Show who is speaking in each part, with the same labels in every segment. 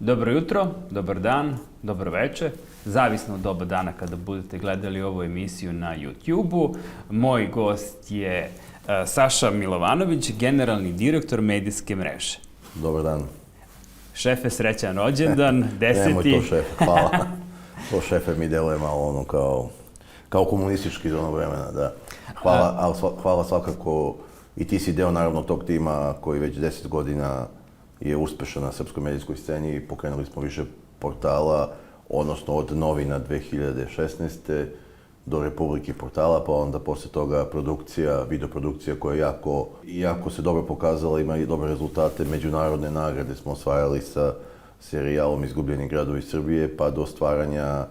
Speaker 1: Dobro jutro, dobar dan, dobro večer, zavisno od doba dana kada budete gledali ovu emisiju na YouTube-u. Moj gost je Saša Milovanović, generalni direktor medijske mreže.
Speaker 2: Dobar dan.
Speaker 1: Šefe, srećan rođendan, 10.
Speaker 2: Nemoj to šefe, hvala. To šefe mi deluje malo kao komunistički iz onog vremena, da. Hvala, ali hvala svakako i ti si deo naravno tog tima koji već 10 godina je uspešan na srpskoj medijskoj sceni i pokrenuli smo više portala, odnosno od novina 2016. do Republike portala, pa onda posle toga videoprodukcija koja jako se dobro pokazala, ima i dobre rezultate. Međunarodne nagrade smo osvajali sa serijalom Izgubljeni gradovi Srbije, pa do stvaranja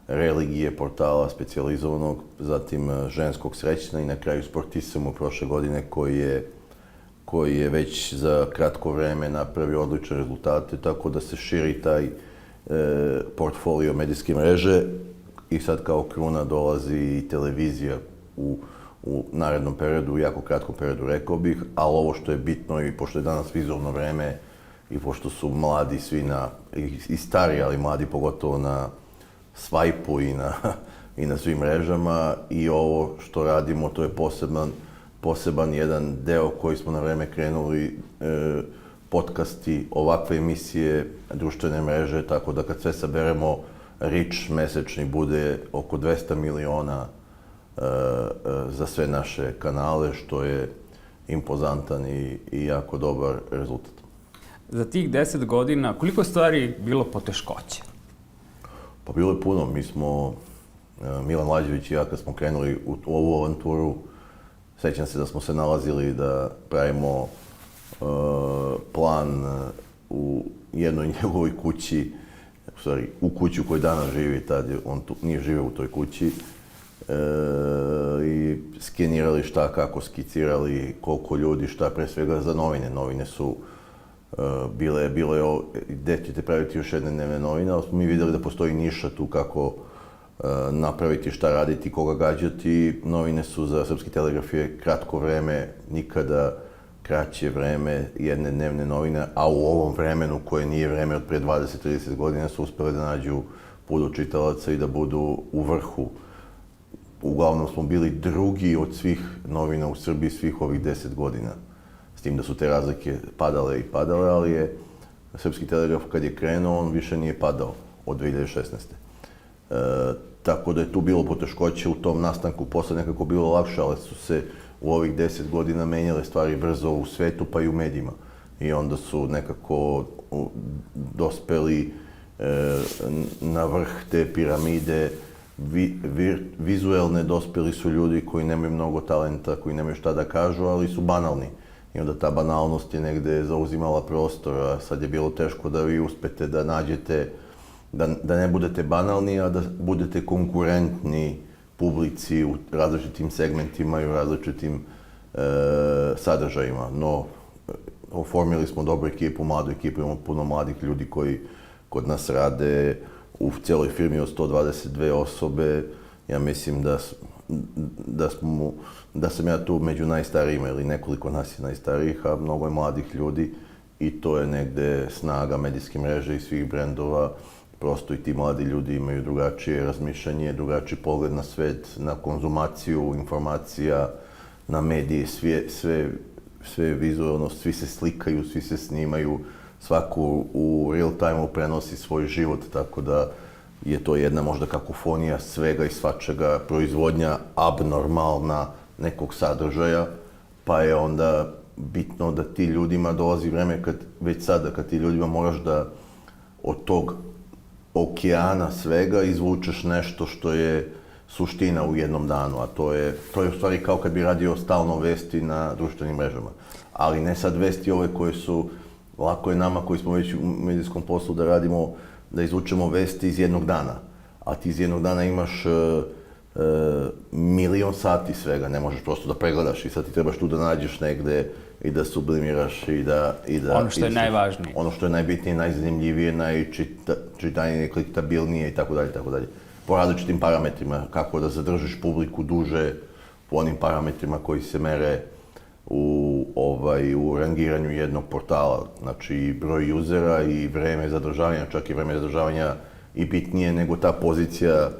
Speaker 2: religije portala specijalizovanog, zatim ženskog Srećna i na kraju Sportisamu prošle godine koji je već za kratko vreme napravio odlične rezultate, tako da se širi taj portfolio medijske mreže i sad kao kruna dolazi i televizija u narednom periodu, u jako kratkom periodu rekao bih, ali ovo što je bitno i pošto je danas vizualno vreme i pošto su mladi svi i stari, ali mladi pogotovo na svajpu i na svim mrežama i ovo što radimo to je poseban jedan deo koji smo na vreme krenuli, podcasti, ovakve emisije, društvene mreže, tako da kad sve saberemo, reach mesečni bude oko 200 miliona za sve naše kanale, što je impozantan i jako dobar rezultat.
Speaker 1: Za tih 10 godina, koliko stvari bilo poteškoće?
Speaker 2: Pa bilo je puno. Mi smo, Milan Lađević i ja, kad smo krenuli u ovu avanturu, sećam se da smo se nalazili da pravimo plan u jednoj njegovoj kući, u kući u kojoj danas živi, tad on nije živeo u toj kući, i skenirali šta, kako skicirali, koliko ljudi, šta, pre svega za novine. Novine su bilo je gde ćete praviti još jedne dnevne novine, ali smo mi videli da postoji niša tu kako napraviti, šta raditi, koga gađati. Novine su za Srpski telegraf je kratko vreme, nikada kraće vreme jedne dnevne novine, a u ovom vremenu koje nije vreme od pre 20-30 godina su uspeli da nađu puno čitalaca i da budu u vrhu. Uglavnom smo bili drugi od svih novina u Srbiji svih ovih 10 godina. S tim da su te razlike padale, ali je Srpski telegraf kad je krenuo, on više nije padao od 2016. Tako da je tu bilo poteškoće u tom nastanku, posle nekako bilo lakše, ali su se u ovih 10 godina menjale stvari brzo u svetu pa i u medijima. I onda su nekako dospeli na vrh te piramide, vizuelne dospeli su ljudi koji nemaju mnogo talenta, koji nemaju šta da kažu, ali su banalni. I onda ta banalnost je negde zauzimala prostor, a sad je bilo teško da vi uspete da nađete, da ne budete banalni, a da budete konkurentni publici u različitim segmentima i u različitim sadržajima. No, oformili smo dobru ekipu, mladu ekipu, imamo puno mladih ljudi koji kod nas rade u cijeloj firmi od 122 osobe. Ja mislim da sam ja tu među najstarijima ili nekoliko nas je najstarijih, a mnogo je mladih ljudi i to je negde snaga medijske mreže i svih brendova. Prosto i ti mladi ljudi imaju drugačije razmišljanje, drugačiji pogled na svet, na konzumaciju informacija, na medije, sve je vizualno, svi se slikaju, svi se snimaju, svako u real time-u prenosi svoj život, tako da je to jedna možda kakofonija svega i svačega, proizvodnja abnormalna nekog sadržaja, pa je onda bitno da ti ljudima dolazi vreme već sada, kad ti ljudima moraš da od tog okeana svega izvučeš nešto što je suština u jednom danu, a to je u stvari kao kad bi radio stalno vesti na društvenim mrežama. Ali ne sad vesti ove koje su, lako je nama koji smo već u medijskom poslu da radimo, da izvučemo vesti iz jednog dana. A ti iz jednog dana imaš milion sati svega, ne možeš prosto da pregledaš i sad ti trebaš tu da nađeš negde i da sublimiraš i da...
Speaker 1: Ono što je najvažnije.
Speaker 2: Ono što je najbitnije, najzanimljivije, najčitanije, kliktabilnije i tako dalje, tako dalje. Po različitim parametrima, kako da zadržiš publiku duže po onim parametrima koji se mere u rangiranju jednog portala. Znači, i broj usera i vreme zadržavanja, čak i vreme zadržavanja i bitnije nego ta pozicija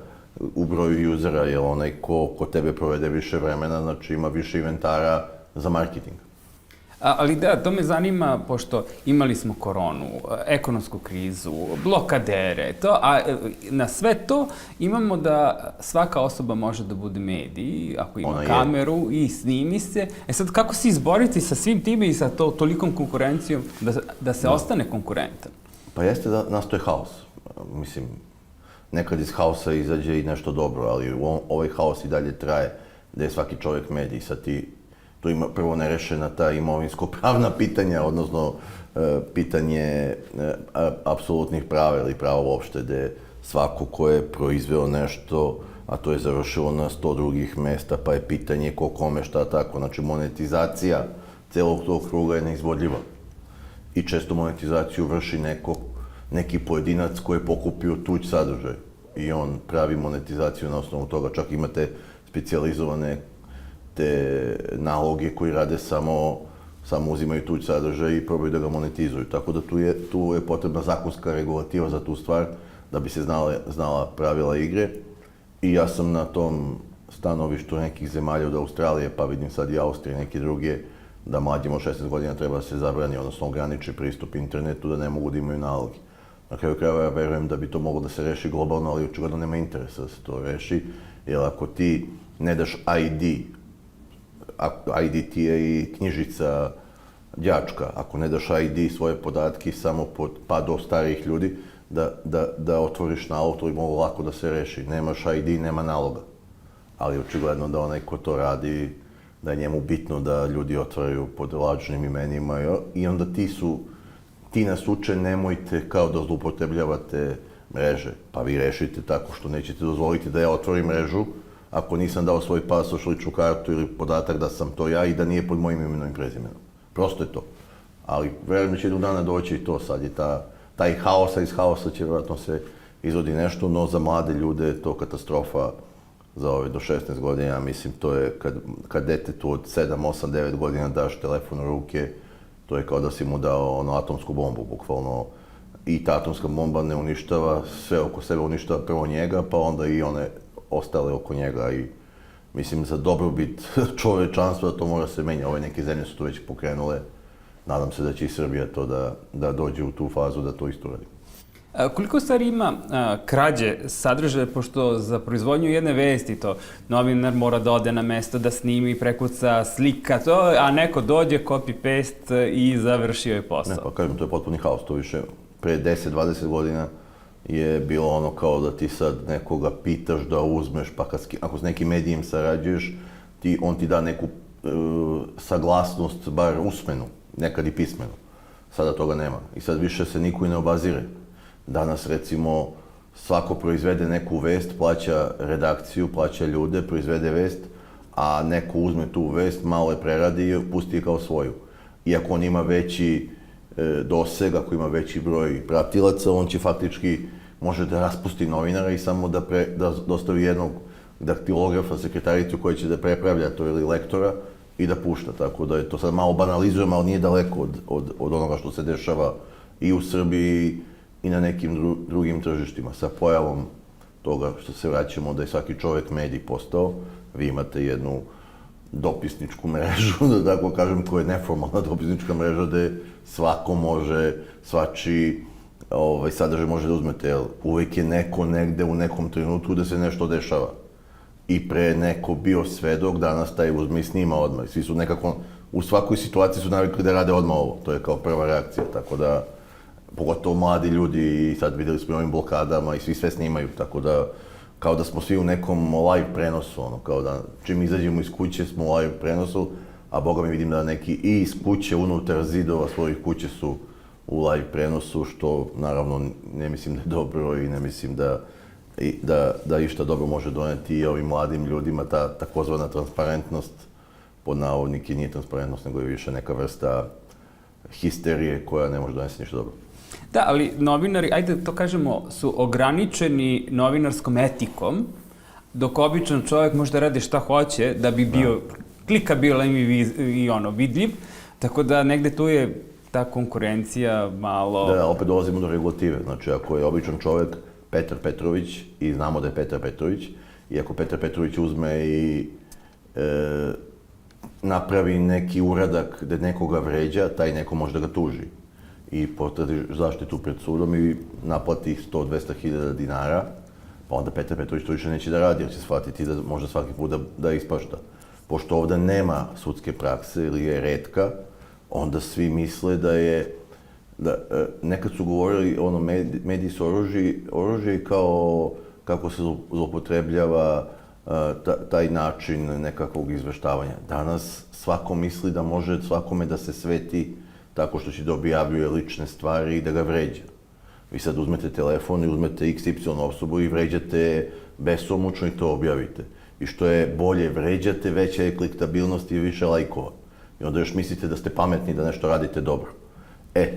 Speaker 2: u broju usera, jer onaj ko tebe provede više vremena, znači ima više inventara za marketing.
Speaker 1: Ali da, to me zanima, pošto imali smo koronu, ekonomsku krizu, blokadere, a na sve to imamo da svaka osoba može da bude medij, ako ima kameru i snimi se. Sad, kako se izboriti sa svim time i sa tolikom konkurencijom da se ostane konkurentan?
Speaker 2: Pa jeste da nastoje haos. Mislim, nekad iz haosa izađe i nešto dobro, ali ovaj haos i dalje traje, da je svaki čovjek medij. Sad tu ima prvo nerešena ta imovinsko-pravna pitanja, odnosno pitanje apsolutnih prava ili prava uopšte, gde svako ko je proizveo nešto, a to je završilo na 100 drugih mesta, pa je pitanje ko kome šta tako. Znači, monetizacija celog tog kruga je neizvodljiva. I često monetizaciju vrši neki pojedinac koji je pokupio tuđ sadržaj. I on pravi monetizaciju na osnovu toga. Čak imate specijalizovane te naloge koji rade samo uzimaju tuđ sadržaj i probaju da ga monetizuju. Tako da tu je potrebna zakonska regulativa za tu stvar, da bi se znala pravila igre. I ja sam na tom stanovištu nekih zemalja od Australije, pa vidim sad i Austrije i neke druge, da mlađima od 16 godina treba da se zabrani, odnosno ograniči pristup internetu, da ne mogu da imaju naloge. Na kraju krajeva ja verujem da bi to moglo da se reši globalno, ali očigledno nema interesa da se to reši, jer ako ti ne daš ID ti je i knjižica đačka, ako ne daš ID svoje podatke samo pa do starijih ljudi, da otvoriš nalog, to bi moglo lako da se reši. Nemaš ID, nema naloga. Ali očigledno da onaj ko to radi, da je njemu bitno da ljudi otvaraju pod lažnim imenima i onda ti nas uče nemojte kao da zloupotrebljavate mreže. Pa vi rešite tako što nećete dozvoliti da ja otvorim mrežu ako nisam dao svoj pasoš, ličnu kartu ili podatak da sam to ja i da nije pod mojim imenom i prezimenom. Prosto je to. Ali verujem da će jednog dana doći i to sad. I taj haosa iz haosa će vjerojatno se izvodi nešto, no za mlade ljude je to katastrofa za ove do 16 godina. Ja mislim, to je kad detetu od 7, 8, 9 godina daš telefon u ruke, to je kao da si mu dao atomsku bombu, bukvalno. I ta atomska bomba ne uništava, sve oko sebe uništava prvo njega, pa onda i one ostale oko njega. I mislim, za dobrobit čovečanstva to mora se menja. Ove neke zemlje su to već pokrenule. Nadam se da će i Srbija to da dođe u tu fazu da to isto radi.
Speaker 1: Koliko stvari ima krađe sadržaja, pošto za proizvodnju jedne vesti to novinar mora da ode na mesto da snimi, prekuca, slika to, a neko dođe, copy-paste i završio je posao.
Speaker 2: Ne, pa kažem, to je potpuni haos, to više pre 10-20 godina je bilo ono kao da ti sad nekoga pitaš da uzmeš, pa ako s nekim medijem sarađuješ, on ti da neku saglasnost, bar usmenu, nekad i pismenu. Sada toga nema. I sad više se niko i ne obazire. Danas, recimo, svako proizvede neku vest, plaća redakciju, plaća ljude, proizvede vest, a neko uzme tu vest, malo je preradi i pusti je kao svoju. Iako on ima veći doseg, ako ima veći broj pratilaca, on će faktički može da raspusti novinara i samo da dostavi jednog daktilografa, sekretaricu koja će da prepravlja to ili lektora i da pušta. Tako da je to sad malo banalizujemo, ali nije daleko od onoga što se dešava i u Srbiji i na nekim drugim tržištima. Sa pojavom toga što se vraćamo da je svaki čovjek medij postao, vi imate jednu dopisničku mrežu, da tako kažem, koja je neformalna dopisnička mreža gde svako može, svačiji sadržaj može da uzmete, jer uvijek je neko negde u nekom trenutku da se nešto dešava. I pre neko bio svedok, danas taj uzme i snima odmah. Svi su nekako, u svakoj situaciji su navikli da rade odmah ovo. To je kao prva reakcija, tako da, pogotovo mladi ljudi, i sad vidjeli smo ovim blokadama i svi sve snimaju, tako da, kao da smo svi u nekom live prenosu, kao da čim izađemo iz kuće smo u live prenosu, a boga mi vidim da neki i iz kuće, unutar zidova svojih kuće su u live prenosu, što naravno ne mislim da je dobro i ne mislim da išta dobro može doneti i ovim mladim ljudima. Ta takozvana transparentnost, pod navodnike, nije transparentnost, nego je više neka vrsta histerije koja ne može donesti ništa dobro.
Speaker 1: Da, ali novinari, ajde to kažemo, su ograničeni novinarskom etikom, dok običan čovjek može da radi šta hoće da bi bio klikabilan i ono vidljiv, tako da negde tu je ta konkurencija malo...
Speaker 2: Da, opet dolazimo do regulative. Znači, ako je običan čovjek Petar Petrović i znamo da je Petar Petrović, i ako Petar Petrović uzme i napravi neki uradak gde nekoga vređa, taj neko može da ga tuži i potraži zaštitu pred sudom i naplati 100-200 hiljada dinara, pa onda Petar Petrović to više neće da radi, jer će shvatiti da može svaki put da ispašta. Pošto ovdje nema sudske prakse ili je retka, onda svi misle da je, nekad su govorili, mediji su oružje kao kako se zloupotrebljava taj način nekakvog izveštavanja. Danas svako misli da može svakome da se sveti tako što će da objavljuje lične stvari i da ga vređa. Vi sad uzmete telefon i uzmete XY osobu i vređate besomučno i to objavite. I što je bolje vređate, veća je kliktabilnost i više lajkova. I onda još mislite da ste pametni, da nešto radite dobro.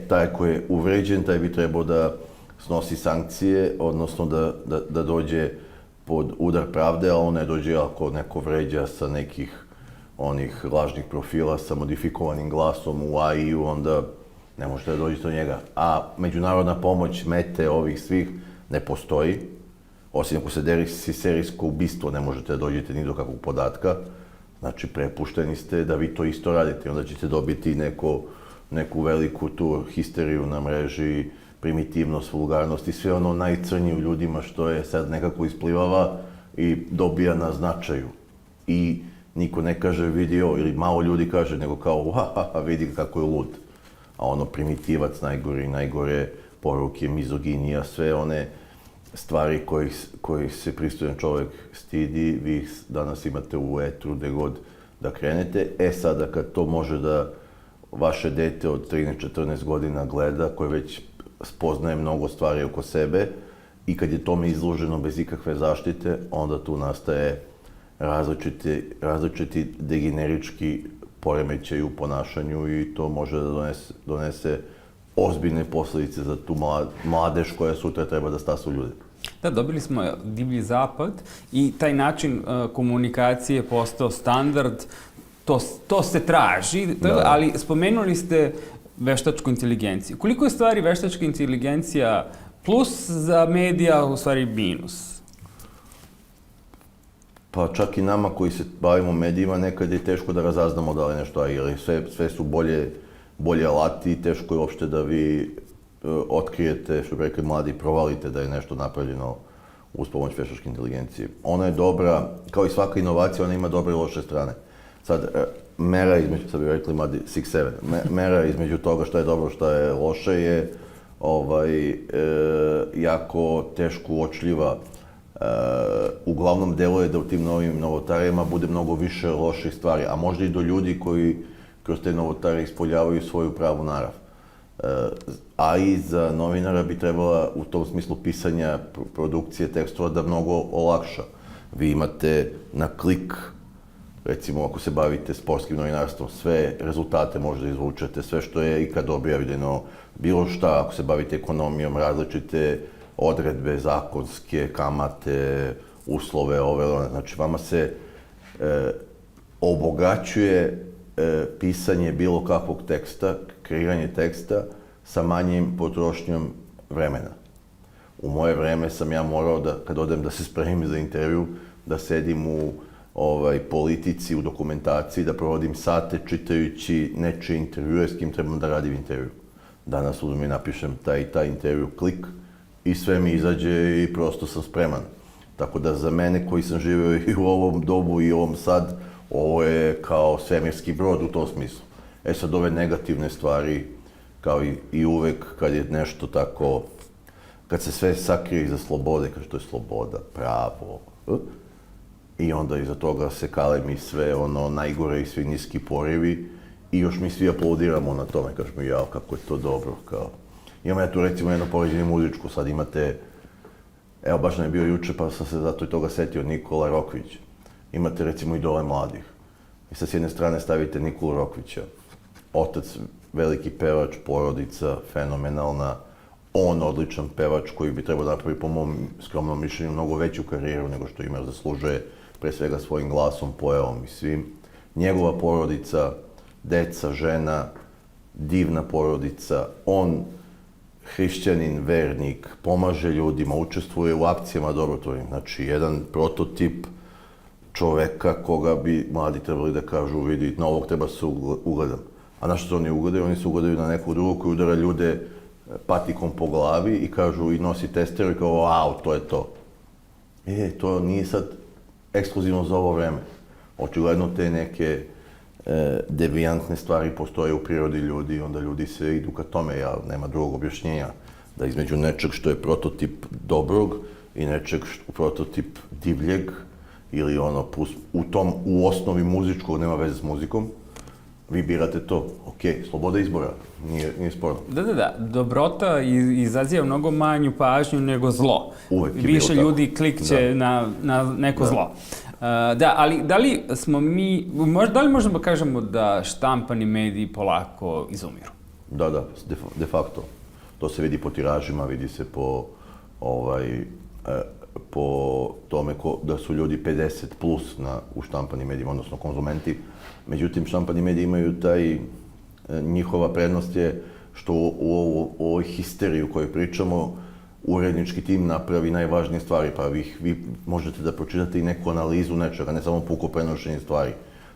Speaker 2: Taj koji je uvređen, taj bi trebao da snosi sankcije, odnosno da dođe pod udar pravde, a on ne dođe ako neko vređa sa nekih onih lažnih profila sa modifikovanim glasom u AI-u, onda ne možete da dođete do njega. A međunarodna pomoć Mete ovih svih ne postoji. Osim ako se desi serijsko ubistvo, ne možete da dođete ni do kakvog podatka. Znači, prepušteni ste da vi to isto radite. Onda ćete dobiti neku veliku tu histeriju na mreži, primitivnost, vulgarnost i sve ono najcrnije u ljudima što je sad nekako isplivava i dobija na značaju. I niko ne kaže vidio, ili malo ljudi kaže, nego kao vidi kako je lud. A ono primitivac najgore poruke, mizoginija, sve one stvari koji se pristojan čovjek stidi, vi ih danas imate u etru gde god da krenete. Sada kad to može da vaše dete od 13-14 godina gleda, koje već spoznaje mnogo stvari oko sebe i kad je tome izloženo bez ikakve zaštite, onda tu nastaje različiti degenerički poremećaj u ponašanju i to može da donese ozbiljne posljedice za tu mladež koja sutra treba da stasa u ljude.
Speaker 1: Da, dobili smo divlji zapad i taj način komunikacije je postao standard, to se traži, ali spomenuli ste veštačku inteligenciju. Koliko je stvari veštačka inteligencija plus za medija, u stvari minus?
Speaker 2: Pa čak i nama koji se bavimo medijima nekad je teško da razaznamo da li nešto AI, jer sve su bolje alati i teško je uopšte da vi otkrijete, što bi rekli mladi, provalite da je nešto napravljeno uz pomoć veštačke inteligencije. Ona je dobra, kao i svaka inovacija, ona ima dobre i loše strane. Sad, mera između, sad bi rekli mladi 6-7, mera između toga šta je dobro, šta je loše je jako teško uočljiva. Uglavnom deluje da u tim novim novotarijama bude mnogo više loših stvari, a možda i do ljudi koji kroz te novotarije ispoljavaju svoju pravu narav. AI za novinara bi trebala u tom smislu pisanja produkcije tekstova da mnogo olakša. Vi imate na klik, recimo ako se bavite sportskim novinarstvom, sve rezultate možda izvučete, sve što je ikad objavljeno, bilo šta, ako se bavite ekonomijom, različite odredbe, zakonske, kamate, uslove, znači vama se obogaćuje pisanje bilo kakvog teksta, kreiranje teksta sa manjim potrošnjom vremena. U moje vreme sam ja morao da, kad odem da se spremim za intervju, da sedim u politici, u dokumentaciji, da provodim sate čitajući nečije intervjue s kim trebam da radim intervju. Danas uzmem i napišem taj intervju, klik, i sve mi izađe i prosto sam spreman. Tako da za mene koji sam živeo i u ovom dobu i ovom sad, ovo je kao svemirski brod u tom smislu. Sad ove negativne stvari, kao i uvek kad je nešto tako, kad se sve sakrije iza slobode, kao što je sloboda, pravo, i onda iza toga se kalemi sve ono najgore i svi niski porivi i još mi svi aplaudiramo na tome, kažemo jao kako je to dobro, kao. Imam ja tu recimo jedno poređenje muzičku, sad imate, evo baš nam je bio juče pa sam se zato i toga setio, Nikola Rokvić. Imate recimo idole mladih. I sad s jedne strane stavite Nikolu Rokvića, otac, veliki pevač, porodica, fenomenalna, on odličan pevač koji bi trebao napraviti po mom skromnom mišljenju mnogo veću karijeru nego što ima, zaslužuje pre svega svojim glasom, pojavom i svim. njegova porodica, deca, žena, divna porodica, on hrišćanin, vernik, pomaže ljudima, učestvuje u akcijama dobrotvornim. Znači, jedan prototip čoveka koga bi mladi trebali da kažu, vidi, na ovog treba se ugledam. A na što se oni ugledaju? Oni se ugledaju na nekog drugog koji udara ljude patikom po glavi i kažu i nosi testeru i kao, wow, to je to. To nije sad ekskluzivno za ovo vreme. Očigledno te neke devijantne stvari postoje u prirodi ljudi i onda ljudi se idu ka tome, nema drugog objašnjenja da između nečeg što je prototip dobrog i nečeg prototip divljeg ili u osnovi muzičkog, nema veze s muzikom, vi birate to, sloboda izbora, nije sporno.
Speaker 1: Da. Dobrota izaziva mnogo manju pažnju nego zlo.
Speaker 2: Uvek je bilo
Speaker 1: više
Speaker 2: tako.
Speaker 1: Ljudi klikće na neko zlo. Ali da li smo mi, da li možemo da kažemo da štampani mediji polako izumiru?
Speaker 2: Da, de facto. To se vidi po tiražima, vidi se po tome da su ljudi 50 plus u štampanim medijima, odnosno konzumenti. Međutim, štampani mediji imaju njihova prednost je što u ovoj histeriji u kojoj pričamo, urednički tim napravi najvažnije stvari, pa vi možete da pročitate i neku analizu nečega, ne samo puko prenošenje stvari.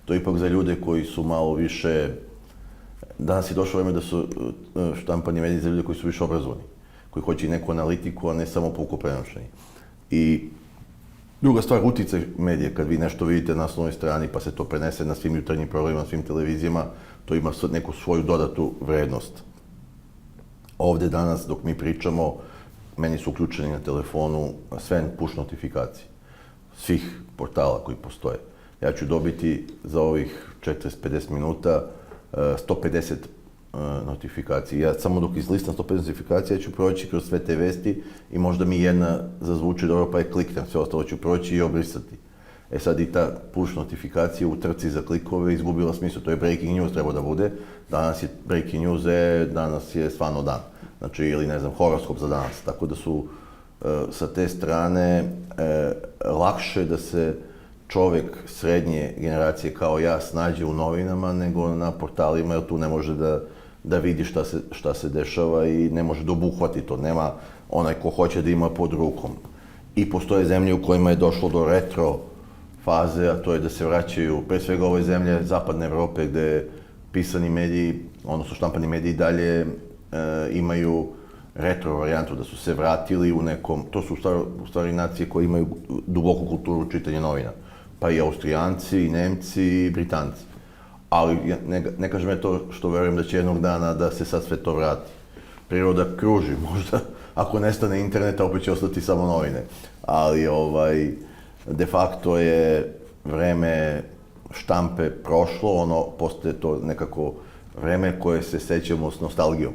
Speaker 2: To je ipak za ljude koji su malo više... Danas je došlo vreme da su štampani mediji za ljude koji su više obrazovani, koji hoće i neku analitiku, a ne samo puko prenošenje. I druga stvar, uticaj medije, kad vi nešto vidite na naslovnoj strani pa se to prenese na svim jutarnjim programima, na svim televizijama, to ima neku svoju dodatu vrednost. Ovde danas, dok mi pričamo, meni su uključeni na telefonu sve push notifikacije svih portala koji postoje. Ja ću dobiti za ovih 40-50 minuta 150 notifikacija. Ja samo dok izlistam 150 notifikacija ću proći kroz sve te vesti i možda mi jedna zazvuči dobro pa je kliknem, sve ostalo ću proći i obrisati. Sad i ta push notifikacija u trci za klikove izgubila smisla. To je breaking news treba da bude. Danas je breaking news, danas je stvarno dan. Znači, ili ne znam, horoskop za danas. Tako da su sa te strane lakše da se čovek srednje generacije kao ja snađe u novinama nego na portalima, jer tu ne može da vidi šta se dešava i ne može da obuhvati to. Nema onaj ko hoće da ima pod rukom. I postoje zemlje u kojima je došlo do retro faze, a to je da se vraćaju, pre svega ove zemlje zapadne Evrope gde pisani mediji, odnosno štampani mediji dalje imaju retro varijantu, da su se vratili u nekom, to su u stvari nacije koje imaju duboku kulturu čitanja novina, pa i Austrijanci, i Nemci, i Britanci. Ali ne kažem je to što verujem da će jednog dana da se sad sve to vrati. Priroda kruži, možda ako nestane interneta opet će ostati samo novine, ali de facto je vreme štampe prošlo, postaje to nekako vreme koje se sećamo s nostalgijom.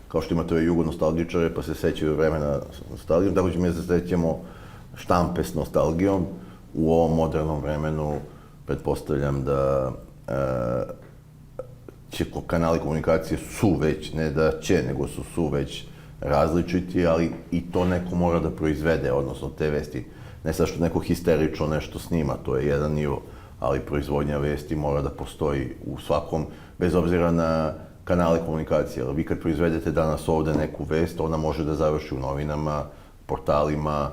Speaker 2: Kao što imate ove jugonostalgičare pa se sećaju vremena s nostalgijom, tako ćemo se sećamo štampe s nostalgijom. U ovom modernom vremenu pretpostavljam da će kanali komunikacije su već, ne da će, nego su već različiti, ali i to neko mora da proizvede, odnosno te vesti. Ne sad što neko histerično nešto snima, to je jedan nivo, ali proizvodnja vesti mora da postoji u svakom, bez obzira na kanale komunikacije. Vi kad proizvedete danas ovde neku vest, ona može da završi u novinama, portalima,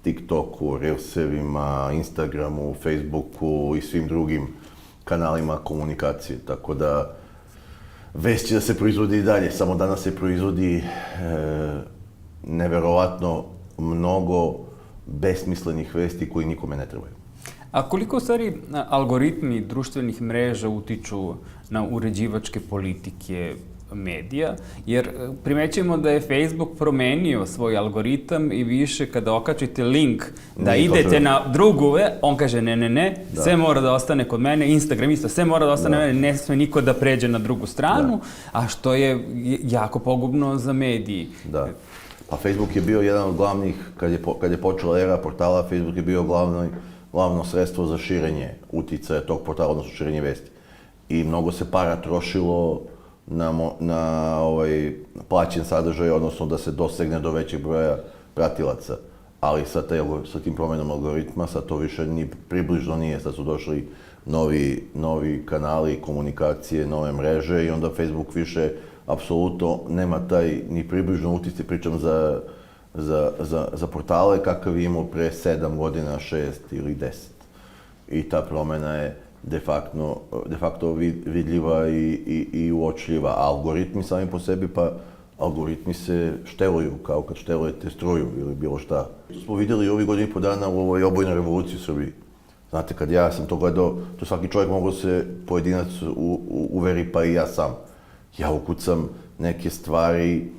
Speaker 2: TikToku, Reelsevima, Instagramu, Facebooku i svim drugim kanalima komunikacije. Tako da vest će da se proizvodi i dalje, samo danas se proizvodi neverovatno mnogo besmislenih vesti koji nikome ne trebaju.
Speaker 1: A koliko u stvari algoritmi društvenih mreža utiču na uređivačke politike medija? Jer primećujemo da je Facebook promenio svoj algoritam i više kada okačite link da idete na drugu, on kaže ne, sve mora da ostane kod mene, Instagram isto, sve mora da ostane kod mene, ne sme niko da pređe na drugu stranu, a što je jako pogubno za mediji.
Speaker 2: Da. Pa Facebook je bio jedan od glavnih, kad je počela era portala, Facebook je bio glavno sredstvo za širenje uticaja tog portala, odnosno širenje vesti. I mnogo se para trošilo na plaćen sadržaj, odnosno da se dosegne do većeg broja pratilaca. Ali sa tim promenom algoritma, sad to više ni približno nije, sad su došli novi kanali komunikacije, nove mreže i onda Facebook više apsolutno nema taj ni približno utjecaj, pričam za portale kakav je imao pre 7 godina, 6 ili 10. I ta promjena je de facto vidljiva i uočljiva. A algoritmi sami po sebi, pa algoritmi se šteluju, kao kad štelujete struju ili bilo šta. To smo vidjeli ovih godina i po dana u ovoj obojnoj revoluciji u Srbiji. Znate, kad ja sam to gledao, to svaki čovjek mogu se pojedinac uveri, pa i ja sam. Ja ukucam neke stvari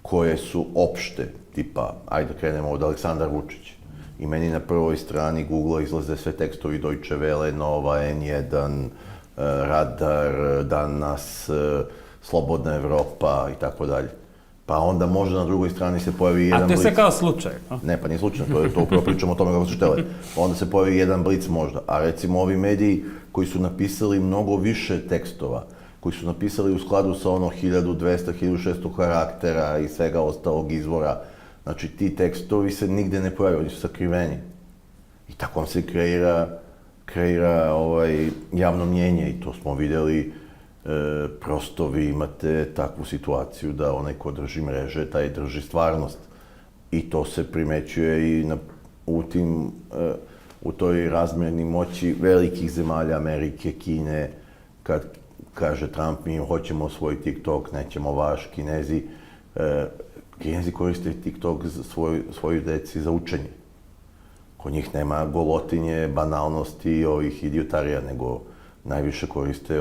Speaker 2: koje su opšte, tipa, ajde krenemo od Aleksandar Vučić. I meni na prvoj strani Google izlaze sve tekstovi Deutsche Welle, Nova, N1, Radar, Danas, Slobodna Evropa i tako dalje. Pa onda možda na drugoj strani se pojavi jedan blic.
Speaker 1: A to je sve kao slučaj?
Speaker 2: Ne, pa nije slučajno, to upravo pričamo o tome kako se štele. Onda se pojavi jedan blic možda. A recimo ovi mediji koji su napisali mnogo više tekstova, koji su napisali u skladu sa ono 1200, 1600 karaktera i svega ostalog izvora, znači ti tekstovi se nigde ne pojavaju, oni su sakriveni. I tako vam se kreira javno mnjenje i to smo vidjeli. Prosto vi imate takvu situaciju da onaj ko drži mreže, taj drži stvarnost. I to se primećuje i u toj razmjerni moći velikih zemalja, Amerike, Kine, kad kaže Trump, mi hoćemo svoj TikTok, nećemo vaš, Kinezi koriste TikTok za svoju deci za učenje. Kod njih nema golotinje, banalnosti i ovih idiotarija, nego najviše koriste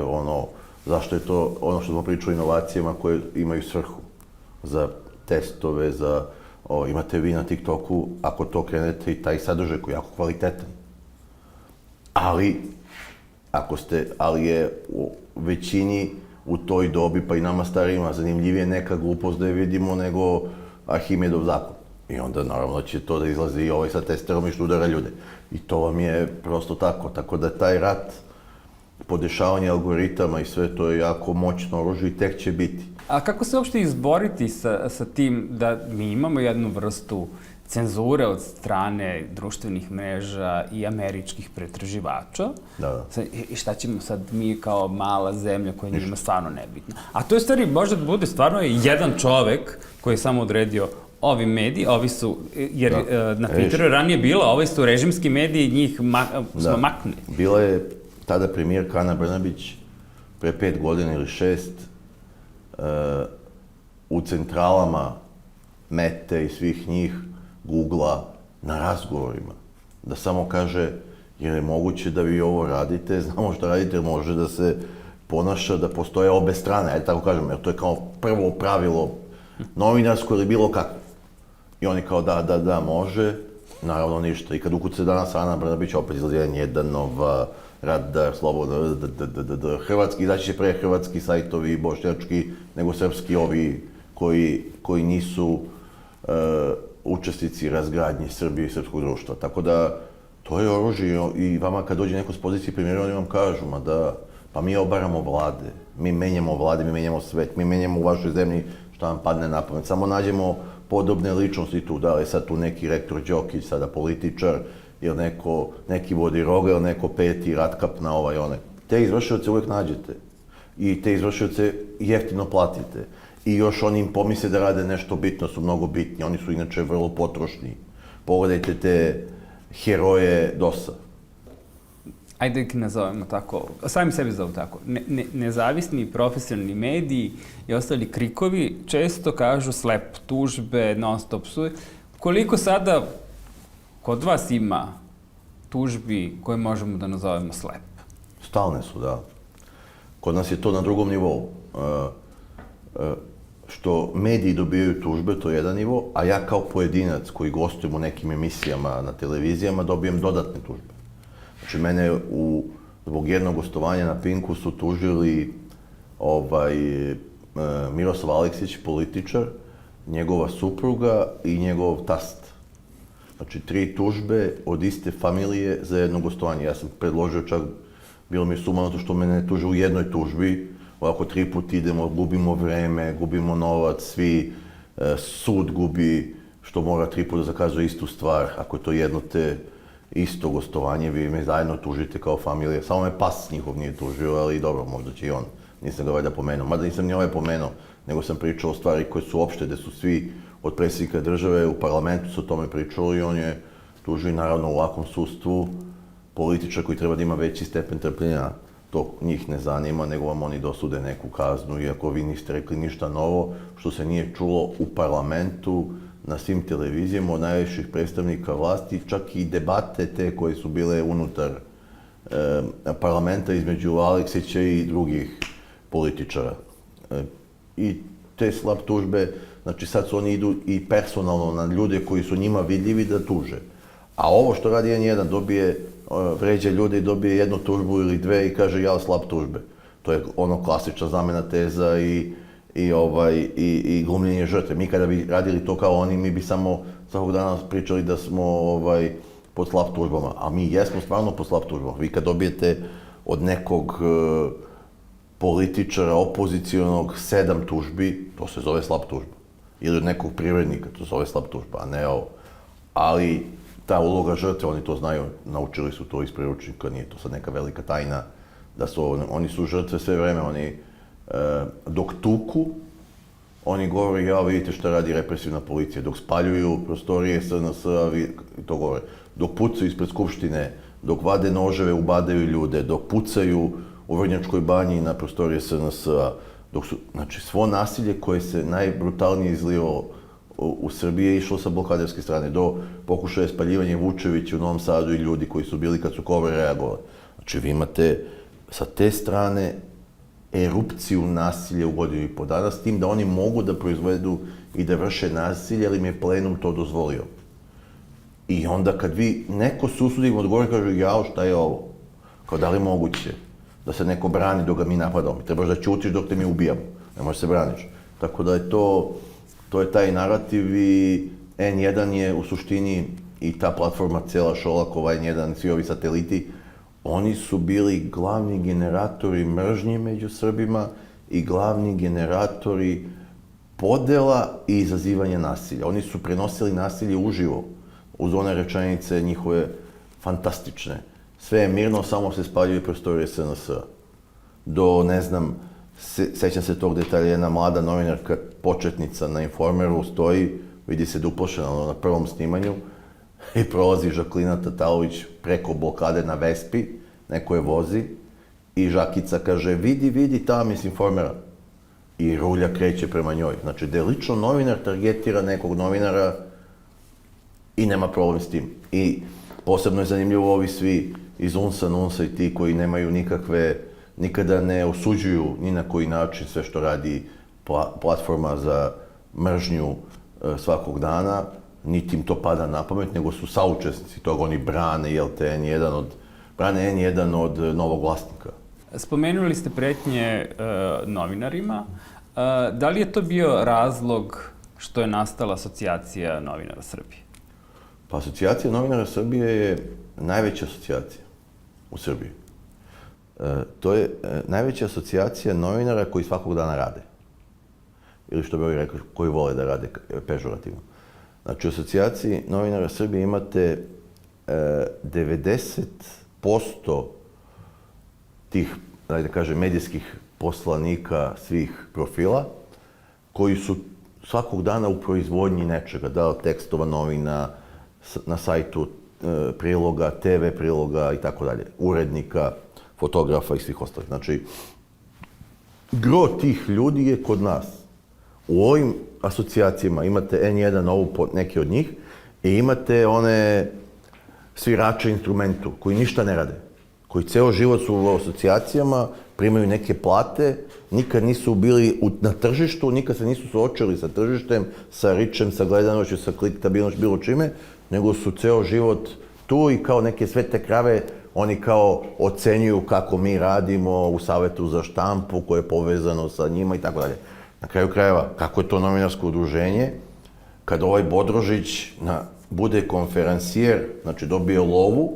Speaker 2: zašto je to ono što smo pričali o inovacijama koje imaju svrhu. Za testove, imate vi na TikToku, ako to krenete i taj sadržaj koji je jako kvalitetan. Ali je u većini u toj dobi, pa i nama starijima, zanimljivije neka glupost da je vidimo nego Arhimedov zakon. I onda naravno će to da izlazi i sa testerom i što udara ljude. I to vam je prosto tako. Tako da taj rat, podešavanje algoritama i sve to je jako moćno oružje i tek će biti.
Speaker 1: A kako se uopšte izboriti sa tim da mi imamo jednu vrstu cenzure od strane društvenih mreža i američkih pretraživača?
Speaker 2: Da.
Speaker 1: I šta ćemo sad mi kao mala zemlja koja njima stvarno nebitna? A to je stvari možda da bude stvarno jedan čovek koji je samo odredio ovi mediji, ovi su, jer na Twitteru ranije bilo, ovi su režimski mediji, njih smo maknuli.
Speaker 2: Bila je tada premijerka Ana Brnabić pre 5 godina ili 6 u centralama Mete i svih njih, Googlea, na razgovorima. Da samo kaže, jer je moguće da vi ovo radite, znamo što radite, jer može da se ponaša, da postoje obe strane, ajde tako kažem, jer to je kao prvo pravilo novinarsko ili bilo kako. I oni kao da, može, naravno ništa. I kad ukuce danas Ana Brnabić, opet izlazi jedan Nova, Radar, Slobodno, hrvatski, izaći će pre hrvatski sajtovi, bošnjački, nego srpski ovi koji nisu učesnici razgradnje Srbije i srpskog društva. Tako da, to je oružje i vama kad dođe neko s pozicije premijera, oni vam kažu, pa mi obaramo vlade, mi menjamo vlade, mi menjamo svet, mi menjamo u vašoj zemlji šta vam padne na pamet. Samo nađemo podobne ličnosti tu, da li je sad tu neki rektor Đokić, sada političar, ili neki vodi roga, ili neko peti ratkap na ovaj onaj. Te izvršioce uvijek nađete i te izvršioce jeftino platite. I još oni im pomisle da rade nešto bitno, su mnogo bitni, oni su inače vrlo potrošni. Pogledajte te heroje DOS-a.
Speaker 1: Ajde ih nazovemo tako, sami sebi zovu tako. Nezavisni profesionalni mediji i ostali krikovi često kažu slep, tužbe, non-stop suje. Koliko sada kod vas ima tužbi koje možemo da nazovemo slep?
Speaker 2: Stalne su, da. Kod nas je to na drugom nivou. Što mediji dobijaju tužbe, to je jedan nivo, a ja kao pojedinac koji gostujem u nekim emisijama na televizijama dobijem dodatne tužbe. Znači, mene zbog jednog gostovanja na Pinku su tužili Miroslav Aleksić, političar, njegova supruga i njegov tast. Znači, 3 tužbe od iste familije za jedno gostovanje. Ja sam predložio čak, bilo mi je sumanuto što mene ne tuže u jednoj tužbi, ovako 3 put idemo, gubimo vreme, gubimo novac, svi, sud gubi, što mora 3 puta da zakazuje istu stvar, ako je to jedno te isto gostovanje, vi me zajedno tužite kao familija. Samo me pas njihov nije tužio, ali dobro, možda će i on. Nisam ga valjda pomenuo. Mada nisam ni ovaj pomenuo, nego sam pričao o stvari koje su opšte, gde su svi od predsjednika države u parlamentu su o tome pričali i on je tužio i naravno u lakom sudstvu političar koji treba da ima veći stepen trpljenja. To njih ne zanima, nego vam oni dosude neku kaznu, iako vi niste rekli ništa novo, što se nije čulo u parlamentu, na svim televizijama od najviših predstavnika vlasti, čak i debate te koje su bile unutar parlamenta između Aleksića i drugih političara. I te slab tužbe, znači sad su oni idu i personalno na ljude koji su njima vidljivi da tuže. A ovo što radi N1 dobije, vređa ljude i dobije jednu tužbu ili dve i kaže ja slab tužbe. To je ono klasična zamena teza i glumljenje žrtve. Mi kada bi radili to kao oni, mi bi samo svakog dana pričali da smo pod slab tužbama. A mi jesmo stvarno pod slab tužbama. Vi kad dobijete od nekog političara opozicionog 7 tužbi, to se zove slab tužba. Ili od nekog privrednika, to se zove slab tužba, a ne ovo. Ali ta uloga žrtve, oni to znaju, naučili su to iz priručnika, nije to sad neka velika tajna, da su oni su žrtve sve vreme, oni dok tuku, oni govore, ja vidite šta radi represivna policija, dok spaljuju prostorije SNS-a, to govore, dok pucaju ispred Skupštine, dok vade noževe, ubadaju ljude, dok pucaju u Vrnjačkoj banji na prostorije SNS-a, dok su, znači, svo nasilje koje se najbrutalnije izlivalo u Srbiji je išlo sa blokaderske strane, do pokušaja spaljivanja Vučevića u Novom Sadu i ljudi koji su bili kad su Kobre reagovali. Znači, vi imate sa te strane erupciju nasilja u godinu i po dana, s tim da oni mogu da proizvedu i da vrše nasilje, ali im je plenum to dozvolio. I onda kad vi neko se usudi im odgovori, kaže, jao, šta je ovo? Kao da li moguće da se neko brani dok ga mi napadamo? Trebaš da ćutiš dok te mi ubijamo, ne možeš se braniš. Tako da je to je taj narativ i N1 je u suštini i ta platforma cijela Šolakova, N1, svi ovi sateliti, oni su bili glavni generatori mržnje među Srbima i glavni generatori podela i izazivanja nasilja. Oni su prenosili nasilje uživo, uz one rečenice njihove fantastične. Sve je mirno, samo se spaljuju prostorije SNS-a. Do, ne znam, sećam se tog detalja, jedna mlada novinarka, početnica na Informeru, stoji, vidi se da uplašena na prvom snimanju i prolazi Žaklina Tatalović preko blokade na Vespi, neko je vozi i Žakica kaže, vidi tamo iz Informera. I rulja kreće prema njoj. Znači, da je lično novinar targetira nekog novinara i nema problem s tim. I posebno je zanimljivo ovi svi iz UNS-a, NUNS-a i ti koji nemaju nikada ne osuđuju ni na koji način sve što radi platforma za mržnju svakog dana, niti im to pada na pamet, nego su saučesnici toga, oni brane N1 od Novog Glasnika.
Speaker 1: Spomenuli ste pretnje novinarima. Da li je to bio razlog što je nastala Asocijacija novinara Srbije?
Speaker 2: Pa Asocijacija novinara Srbije je najveća asocijacija u Srbiji. To je najveća asocijacija novinara koji svakog dana rade. Ili što bi ovi rekli, koji vole da rade pežorativno. Znači, u Asocijaciji novinara Srbije imate 90% tih, da kažem, medijskih poslanika svih profila, koji su svakog dana u proizvodnji nečega, da li tekstova, novina, na sajtu priloga, TV priloga i tako dalje, urednika, fotografa i svih ostalih. Znači, gro tih ljudi je kod nas. U ovim asocijacijama imate N1, neki od njih, i imate one svirače instrumentu, koji ništa ne rade, koji ceo život su u asocijacijama, primaju neke plate, nikad nisu bili na tržištu, nikad se nisu suočili sa tržištem, sa ričem, sa gledanošću, sa kliktabilnošću, bilo čime, nego su ceo život tu i kao neke svete krave, oni kao ocenjuju kako mi radimo u Savetu za štampu, koje je povezano sa njima i tako dalje. Na kraju krajeva, kako je to novinarsko udruženje, kad ovaj Bodrožić bude konferencijer, znači dobije lovu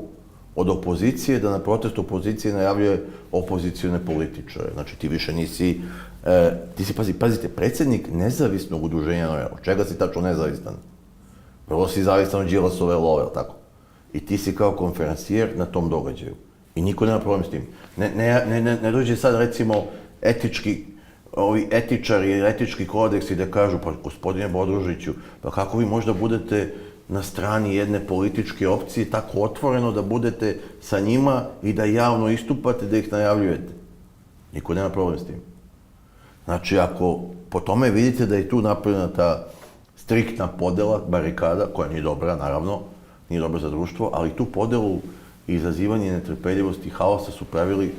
Speaker 2: od opozicije, da na protestu opozicije najavljuje opozicione političare. Znači ti više nisi, ti si, pazite, predsjednik nezavisnog udruženja novinara. Od čega si tačno nezavistan? Prvo si zavistan od Đilasove love, tako? I ti si kao konferencijer na tom događaju. I niko nema problem s tim. Ne dođe sad recimo ovi etičari ili etički kodeksi da kažu, pa gospodine Bodružiću, pa kako vi možda budete na strani jedne političke opcije tako otvoreno da budete sa njima i da javno istupate, da ih najavljujete. Niko nema problem s tim. Znači, ako po tome vidite da je tu napravljena ta striktna podela, barikada, koja nije dobra, naravno, nije dobra za društvo, ali tu podelu i izazivanje netrpeljivosti i haosa su pravili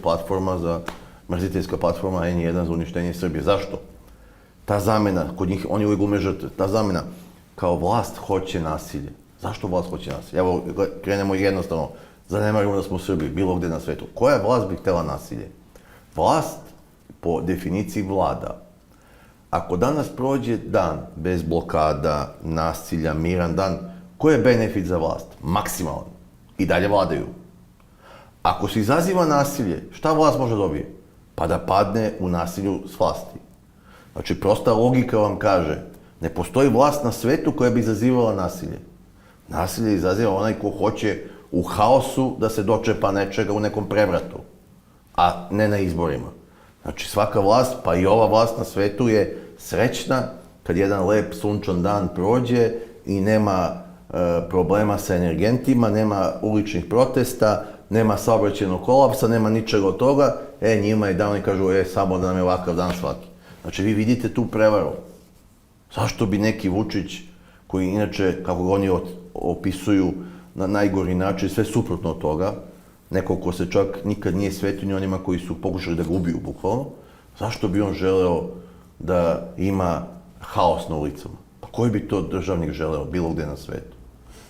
Speaker 2: mrziteljska platforma N1 za uništenje Srbije. Zašto? Ta zamena, kod njih, oni uvijek glume žrtve, ta zamena, kao vlast hoće nasilje. Zašto vlast hoće nasilje? Evo, krenemo jednostavno, zanemarimo da smo u Srbiji, bilo gde na svetu. Koja vlast bi htjela nasilje? Vlast, po definiciji vlada, ako danas prođe dan bez blokada, nasilja, miran dan, koji je benefit za vlast? Maksimalan. I dalje vladaju. Ako se izaziva nasilje, šta vlast može dobije? Pa da padne u nasilju s vlasti. Znači, prosta logika vam kaže, ne postoji vlast na svetu koja bi izazivala nasilje. Nasilje izaziva onaj ko hoće u haosu da se dočepa nečega u nekom prevratu, a ne na izborima. Znači, svaka vlast, pa i ova vlast na svetu je srećna kad jedan lep sunčan dan prođe i nema problema sa energentima, nema uličnih protesta, nema saobraćajnog kolapsa, nema ničega od toga, njima je dan, oni kažu, samo da nam je ovakav dan svaki. Znači, vi vidite tu prevaru. Zašto bi neki Vučić, koji inače, kako ga oni opisuju na najgori način, sve suprotno od toga, neko ko se čak nikad nije svetio ni onima koji su pokušali da ga ubiju, bukvalno, zašto bi on želeo da ima haos na ulicama? Pa koji bi to državnik želeo bilo gde na svetu?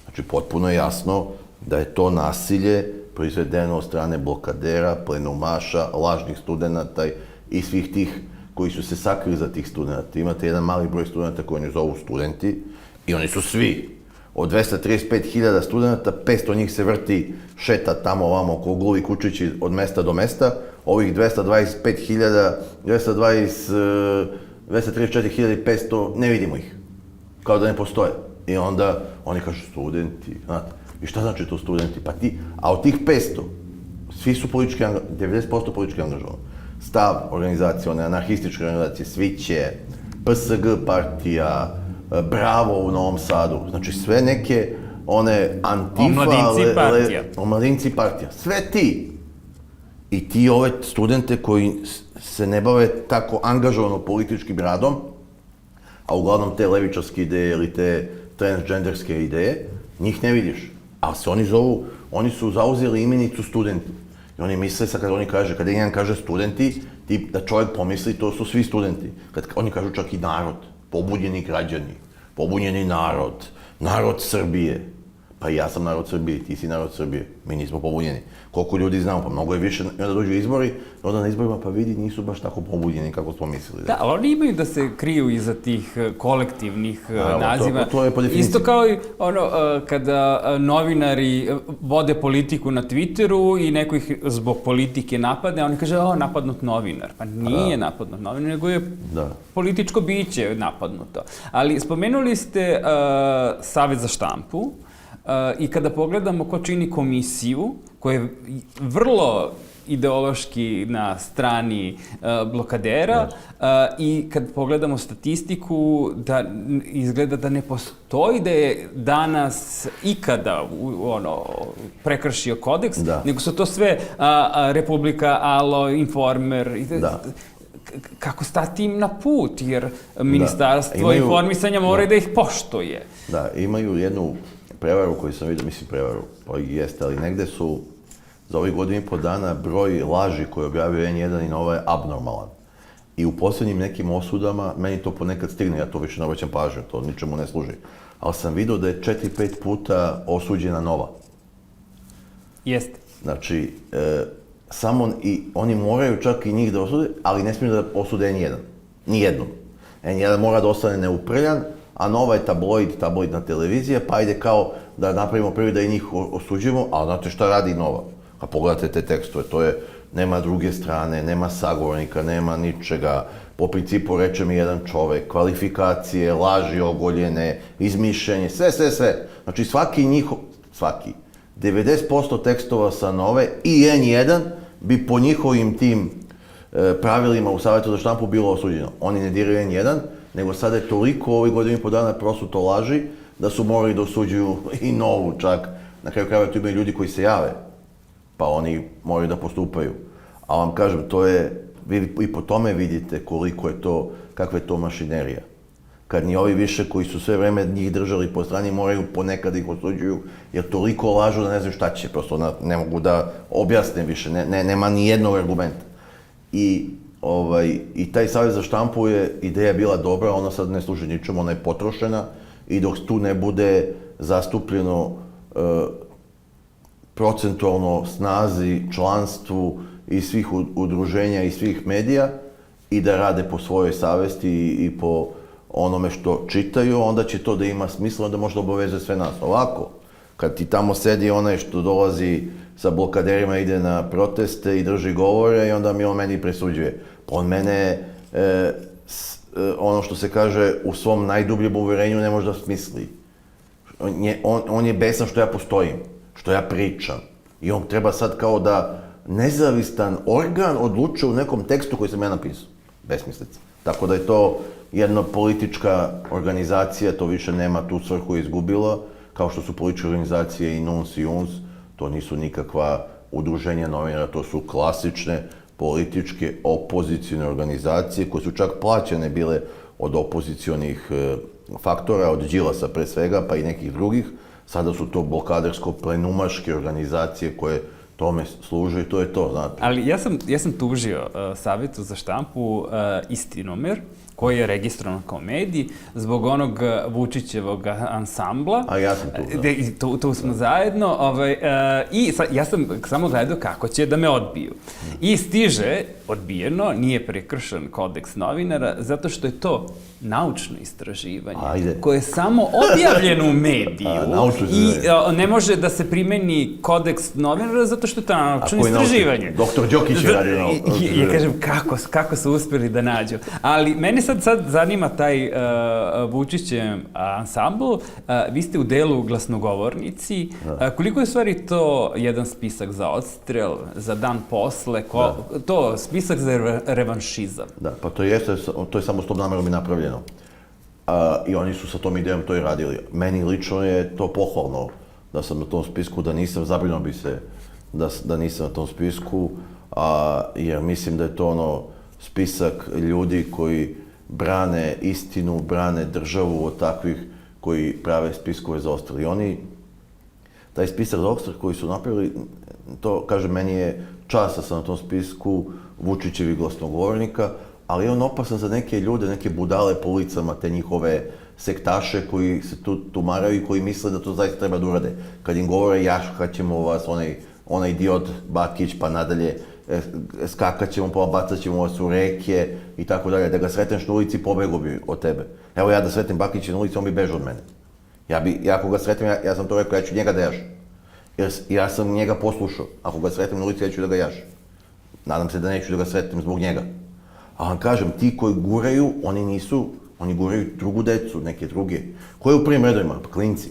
Speaker 2: Znači, potpuno je jasno da je to nasilje proizvedeno od strane blokadera, plenumaša, lažnih studenata i svih tih koji su se sakrili za tih studenata. Imate jedan mali broj studenata koji oni zovu studenti i oni su svi. Od 235.000 studenata, 500 njih se vrti, šeta tamo ovamo oko gluvi kučići od mesta do mesta. Ovih 234.500 ne vidimo ih. Kao da ne postoje. I onda oni kažu studenti, znate. I šta znači to studenti? A od tih 500, svi su 90% politički angažovani. Stav organizacije, one anarhističke organizacije, Sviće, PSG partija, Bravo u Novom Sadu, znači sve neke one Antifa, Omladinci partija, sve ti. I ti ove studente koji se ne bave tako angažovano političkim radom, a uglavnom te levičarske ideje ili te transgenderske ideje, njih ne vidiš. Ali se oni zovu, oni su zauzeli imenicu studenti. I oni misle sad kada jedan kaže studenti, da čovjek pomisli to su svi studenti. Kad oni kažu čak i narod, pobunjeni građani, pobunjeni narod Srbije. Pa i ja sam narod Srbije, ti si narod Srbije, mi nismo pobunjeni. Koliko ljudi znamo, pa mnogo je više, i onda dođu izbori, onda na izborima pa vidi nisu baš tako pobunjeni kako smo mislili.
Speaker 1: Da, ali oni imaju da se kriju iza tih kolektivnih naziva.
Speaker 2: To je po definiciji.
Speaker 1: Isto kao i kada novinari vode politiku na Twitteru i neko ih zbog politike napadne, oni kaže, napadnut novinar. Pa nije napadnut novinar, nego je političko biće napadnuto. Ali spomenuli ste Savet za štampu, i kada pogledamo ko čini komisiju, koja je vrlo ideološki na strani blokadera, i kad pogledamo statistiku, da izgleda da ne postoji da je danas ikada prekršio kodeks, nego su to sve Republika, Alo, Informer. Kako stati im na put, jer Ministarstvo informisanja mora da ih poštuje.
Speaker 2: Da, imaju jednu prevaru koju sam vidio, mislim prevaru, pa i jeste, ali negde su za ovih godinu i po dana broj laži koje objavio N1 i Nova je abnormalan. I u posljednjim nekim osudama, meni to ponekad stigne, ja to više ne obraćam pažnju, to ničemu ne služi. Ali sam vidio da je 4-5 puta osuđena Nova.
Speaker 1: Jeste.
Speaker 2: Znači, samo i oni moraju čak i njih da osude, ali ne smiju da osude N1. Nijednom. N1 mora da ostane neuprljan, a Nova je tabloidna televizija, pa ajde kao da napravimo prvi da i njih osuđujemo, ali znate šta radi Nova? A pogledajte te tekstove, to je, nema druge strane, nema sagovornika, nema ničega, po principu reče mi jedan čovek, kvalifikacije, laži ogoljene, izmišljenje, sve. Znači svaki 90% tekstova sa Nove i N1 bi po njihovim tim pravilima u Savjetu za štampu bilo osuđeno. Oni ne diraju N1, nego sada je toliko ovih godina i po dana prosuto laži da su morali da osuđuju i Novu čak. Na kraju krajeva tu imaju ljudi koji se jave, pa oni moraju da postupaju. A vam kažem, to je, vi i po tome vidite koliko je to, kakva je to mašinerija. Kad ni ovi više koji su sve vreme njih držali po strani moraju ponekad ih osuđuju, jer toliko lažu da ne znaju šta će, prosto ne mogu da objasne više, nema ni jednog argumenta. I taj Savjet za štampu je ideja bila dobra, ona sad ne služi ničemu, ona je potrošena i dok tu ne bude zastupljeno procentualno snazi, članstvu i svih udruženja i svih medija i da rade po svojoj savesti i po onome što čitaju, onda će to da ima smisla, onda možda obavezuje sve nas. Ovako, kad ti tamo sedi onaj što dolazi sa blokaderima, ide na proteste i drži govore i onda mi on meni presuđuje. On mene, ono što se kaže, u svom najdubljem uverenju ne može da smisli. On je besan što ja postojim, što ja pričam. I on treba sad kao da nezavistan organ odlučuje u nekom tekstu koji sam ja napisao. Besmislica. Tako da je to jedna politička organizacija, to više nema tu svrhu izgubila, kao što su političke organizacije i NUNS i UNS, to nisu nikakva udruženja novinara, to su klasične političke opozicijne organizacije koje su čak plaćene bile od opozicionih faktora, od Đilasa pre svega, pa i nekih drugih. Sada su to blokadersko-plenumaške organizacije koje tome služe i to je to, znate.
Speaker 1: Ali ja sam tužio Savjetu za štampu Istinomer, koji je registrovan kao medij, zbog onog Vučićevog ansambla.
Speaker 2: A ja sam tu, da.
Speaker 1: Tu smo zajedno. I ja sam samo gledao kako će da me odbiju. I stiže odbijeno, nije prekršen kodeks novinara, zato što je to naučno istraživanje, koje je samo objavljeno u mediju i ne može da se primeni kodeks novinara zato što je to naučno istraživanje.
Speaker 2: Doktor Đokić je radio na
Speaker 1: Ja kažem, kako su uspeli da nađu. Ali mene sad zanima taj Vučićev ansambl. Vi ste u delu glasnogovornici. Koliko je u stvari to jedan spisak za odstrel, za dan posle, to spisak za revanšizam?
Speaker 2: Da, pa to je samo s tom namerom i napravljeno. I oni su sa tom idejom to i radili. Meni lično je to pohvalno da sam na tom spisku, da nisam, zabrinuo bi se da nisam na tom spisku, jer mislim da je to ono spisak ljudi koji brane istinu, brane državu od takvih koji prave spiskove za odstrel. I oni, taj spisak za odstrel koji su napravili, to, kažem, meni je čast da sam na tom spisku Vučićevih glasnogovornika, ali je on opasan za neke ljude, neke budale po ulicama, te njihove sektaše koji se tu tumaraju i koji misle da to zaista treba da urade. Kad im govore jaškaćemo vas, onaj idiot Bakić, pa nadalje, skakaćemo, pa bacaćemo vas u reke i tako dalje. Da ga sretneš na ulici, pobegao bi od tebe. Evo ja da sretnem Bakića na ulici, on bi bežao od mene. Ja ako ga sretnem, ja sam to rekao, ja ću njega da jašem. Jer ja sam njega poslušao. Ako ga sretnem na ulici, ja ću da ga jašem. Nadam se da neću da ga sretnem zbog njega. A vam kažem, ti koji guraju, oni guraju drugu decu, neke druge. Ko je u prvim redovima? Pa klinci.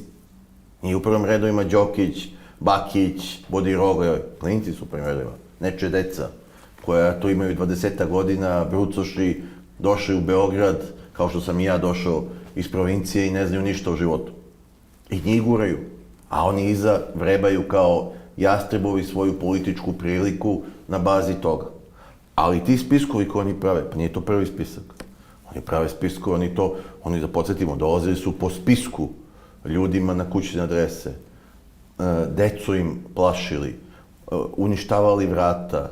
Speaker 2: Nije u prvim redovima Đokić, Bakić, Bodiroga, klinci su u prvim redovima. Neče deca, koja to imaju 20 godina, brucoši, došli u Beograd, kao što sam i ja došao iz provincije i ne znaju ništa o životu. I njih guraju. A oni iza vrebaju kao jastrebovi svoju političku priliku na bazi toga. Ali ti spiskovi koji oni prave, pa nije to prvi spisak. Oni prave spiskove, oni da podsjetimo, dolazili su po spisku ljudima na kućne adrese, decu im plašili, uništavali vrata,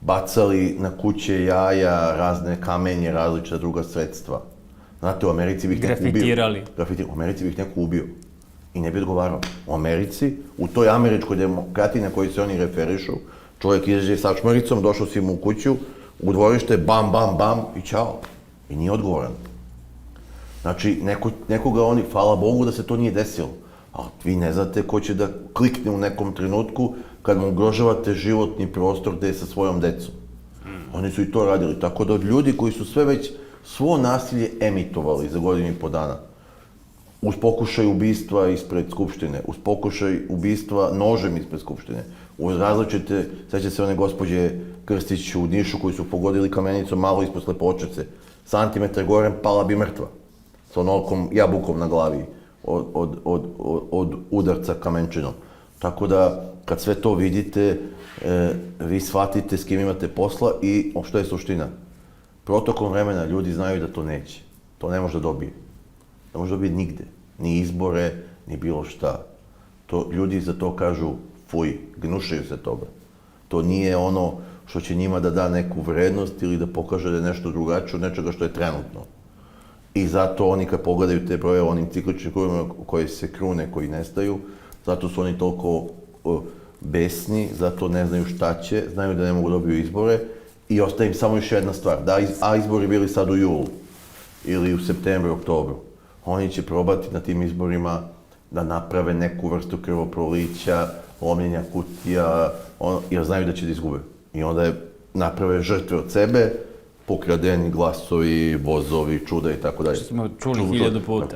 Speaker 2: bacali na kuće jaja, razne kamenje, različita druga sredstva. Znate, u Americi bi ih neko ubio.
Speaker 1: Grafitirali.
Speaker 2: U Americi bi ih neko ubio i ne bi odgovarao. U Americi, u toj američkoj demokratiji na kojoj se oni referišu, čovjek izađe sa čmaricom, došao si mu u kuću, u dvorište, bam, bam, bam i čao. I nije odgovoran. Znači, nekoga oni, hvala Bogu da se to nije desilo. Ali vi ne znate ko će da klikne u nekom trenutku kad mu ugrožavate životni prostor gde je sa svojom decom. Oni su i to radili. Tako da od ljudi koji su sve već svo nasilje emitovali za godinu i po dana, uz pokušaj ubistva ispred Skupštine, uz pokušaj ubistva nožem ispred Skupštine, uz različite, seća se one gospođe Krstić u Nišu koji su pogodili kamenicom malo ispod slepočice, santimetar gore pala bi mrtva, sa onolikom jabukom na glavi od udarca kamenčinom. Tako da, kad sve to vidite, vi shvatite s kim imate posla i što je suština. Protokom vremena ljudi znaju da to neće. To ne može da dobije. Ne može da dobije nigde. Ni izbore, ni bilo šta. Ljudi za to kažu fuj, gnušaju se toga. To nije ono što će njima da da neku vrednost ili da pokaže da je nešto drugačije od nečega što je trenutno. I zato oni kad pogledaju te broje u onim cikličnim krugovima koji se krune, koji nestaju, zato su oni toliko besni, zato ne znaju šta će, znaju da ne mogu dobiju izbore i ostaje im samo još jedna stvar. A izbori bili sad u julu ili u septembru, oktobru. Oni će probati na tim izborima da naprave neku vrstu krvoprolića, lomljenja kutija, jer znaju da će da izgube. I onda naprave žrtve od sebe, pokradeni glasovi, vozovi, čuda i tako dalje.
Speaker 1: Što smo čuli 1000 puta.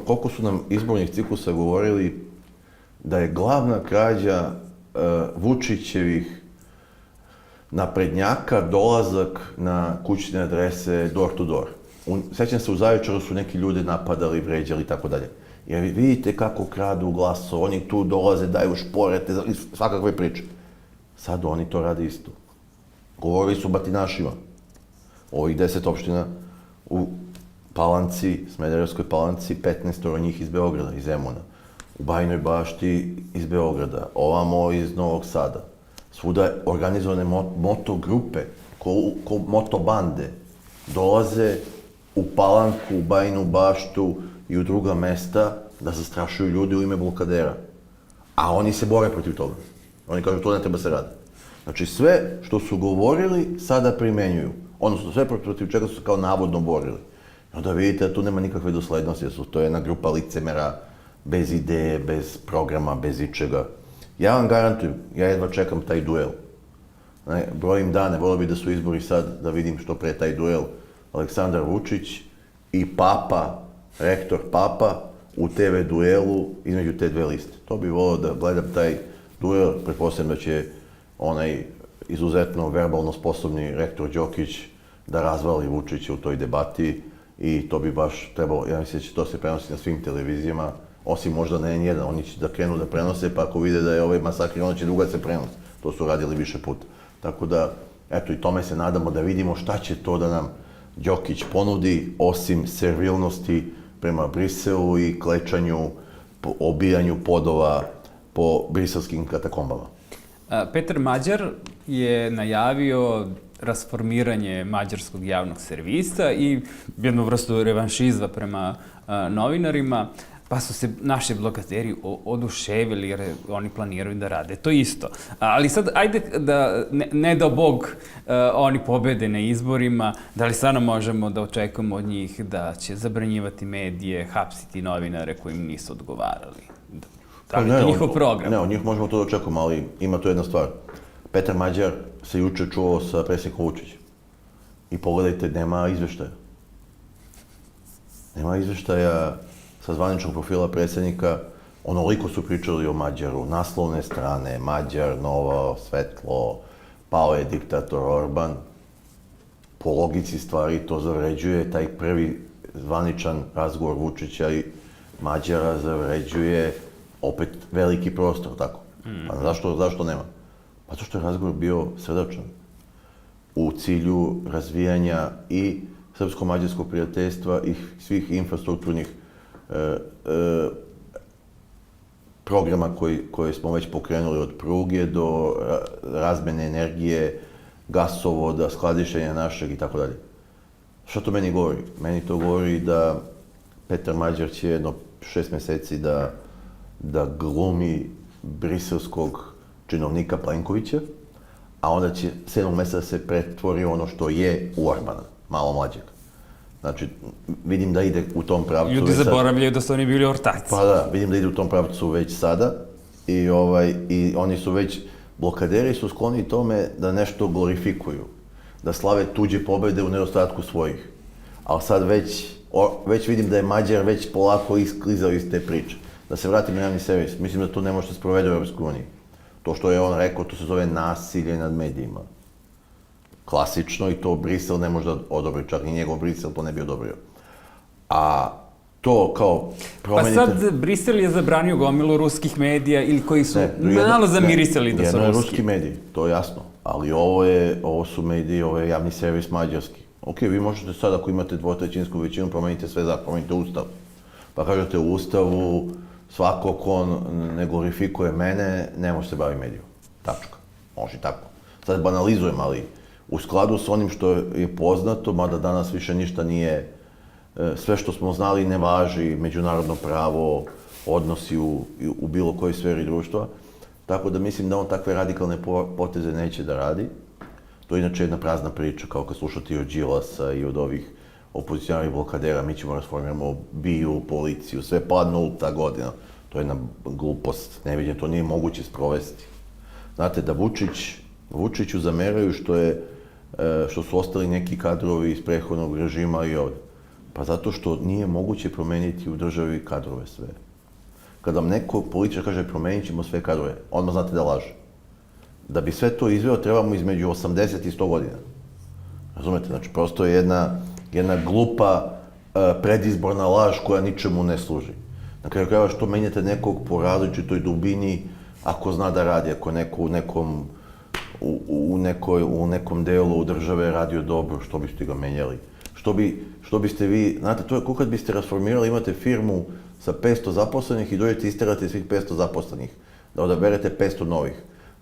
Speaker 2: Koliko su nam izbornih ciklusa govorili da je glavna krađa Vučićevih naprednjaka dolazak na kućne adrese door to door. Sećam se, u Zaječaru su neki ljude napadali, vređali i tako dalje. Jer vidite kako kradu glasove, oni tu dolaze, daju šporete, svakakve priče. Sad oni to rade isto. Govorili su batinašima. Ovih 10 opština u Palanci, Smederevskoj Palanci, 15 njih iz Beograda, iz Zemuna. U Bajinoj Bašti iz Beograda, ovamo iz Novog Sada. Svuda organizovane motogrupe, ko motobande, dolaze u Palanku, u Bajinu Baštu i u druga mesta da zastrašuju ljudi u ime blokadera. A oni se bore protiv toga. Oni kažu to ne treba se raditi. Znači sve što su govorili sada primenjuju. Odnosno sve protiv čega su se kao navodno borili. I onda vidite da tu nema nikakve doslednosti, jer to je jedna grupa licemera, bez ideje, bez programa, bez ičega. Ja vam garantujem, ja jedva čekam taj duel. Brojim dane, volio bih da su izbori sad, da vidim što pre taj duel. Aleksandar Vučić i Papa, rektor Papa, u TV duelu između te dve liste. To bih volio da gledam taj duel, pretpostavljam da će onaj izuzetno verbalno sposobni rektor Đokić da razvali Vučića u toj debati i to bi baš trebalo, ja mislim da će to se prenositi na svim televizijama, osim možda na N1, oni će da krenu da prenose, pa ako vide da je ovaj masakr, onda će druga se prenos. To su radili više puta. Tako da, eto, i tome se nadamo da vidimo šta će to da nam Đokić ponudi, osim servilnosti prema Briselu i klečanju, obijanju podova po briselskim katakombama.
Speaker 1: Petar Mađar je najavio rasformiranje mađarskog javnog servisa i jednu vrstu revanšizma prema novinarima, pa su se naši blokaderi oduševili jer oni planiraju da rade to isto. Ali sad, ajde da, ne dao Bog, oni pobede na izborima, da li stvarno možemo da očekujemo od njih da će zabranjivati medije, hapsiti novinare koji im nisu odgovarali? Da li je to njihov program?
Speaker 2: Ne, od njih možemo to da očekujemo, ali ima tu jedna stvar. Petar Mađar se juče čuo sa predsjednikom Vučićem. I pogledajte, nema izveštaja. Nema izveštaja sa zvaničnog profila predsjednika. Onoliko su pričali o Mađaru, naslovne strane, Mađar, novo, svetlo, pao je diktator Orban. Po logici stvari to zavređuje, taj prvi zvaničan razgovor Vučića i Mađara zavređuje opet veliki prostor, tako. Pa zašto nema? Pa to što je razgovor bio srdačan u cilju razvijanja i srpsko-mađarskog prijateljstva i svih infrastrukturnih programa koje smo već pokrenuli od pruge do razmene energije, gasovoda, skladištenja našeg i tako dalje. Što to meni govori? Meni to govori da Petar Mađar će jedno 6 meseci da glumi briselskog činovnika Plenkovića, a onda će 7 meseca da se pretvori ono što je u Orbana, malo mlađeg. Znači, vidim da ide u tom pravcu.
Speaker 1: Ljudi zaboravljaju da su oni bili ortaci.
Speaker 2: Pa da, vidim da ide u tom pravcu već sada i oni su već, blokaderi su skloni tome da nešto glorifikuju, da slave tuđe pobede u nedostatku svojih. ali sad već vidim da je Mađar već polako isklizao iz te priče. Da se vratim na javni servis, mislim da to ne može se sprovede u Europskoj uniji. To što je on rekao, to se zove nasilje nad medijima. Klasično i to Brisel ne može da odobri, čak ni njegov Brisel to ne bi odobrio. A to kao promenite...
Speaker 1: Pa sad Brisel je zabranio gomilu ruskih medija ili koji su malo zamirisali da su
Speaker 2: ruski.
Speaker 1: ruski.
Speaker 2: Ruski mediji, to je jasno. Ali ovo su mediji, ovo je javni servis mađarski. Ok, vi možete sad ako imate dvotrećinsku većinu promenite sve zakon, promenite ustav. Pa kažete u ustavu svako ko ne glorifikuje mene ne može se baviti medijom. Tačka. Može i tako. Sad banalizujem, ali u skladu s onim što je poznato, mada danas više ništa nije, sve što smo znali ne važi, međunarodno pravo, odnosi u bilo kojoj sferi društva. Tako da mislim da on takve radikalne poteze neće da radi. To je inače jedna prazna priča, kao kad slušate i od Đilasa i od ovih opozicionarnih blokadera, mi ćemo rasformiramo BIA, policiju, sve pa 0. godina. To je jedna glupost, neviđena, to nije moguće sprovesti. Znate, da Vučiću zameraju što su ostali neki kadrovi iz prethodnog režima i ovdje. Pa zato što nije moguće promeniti u državi kadrove sve. Kada vam neko političar kaže promenit ćemo sve kadrove, odmah znate da laže. Da bi sve to izveo trebamo između 80 i 100 godina. Razumete? Znači, prosto je jedna glupa predizborna laž koja ničemu ne služi. Na kraju krajeva što menjate nekog po različitoj dubini ako zna da radi, ako neko u nekom delu države radio dobro, što biste ga menjali? Što biste vi, znate, to je kako kad biste rasformirali, imate firmu sa 500 zaposlenih i dođete isterate svih 500 zaposlenih, da odaberete 500 novih.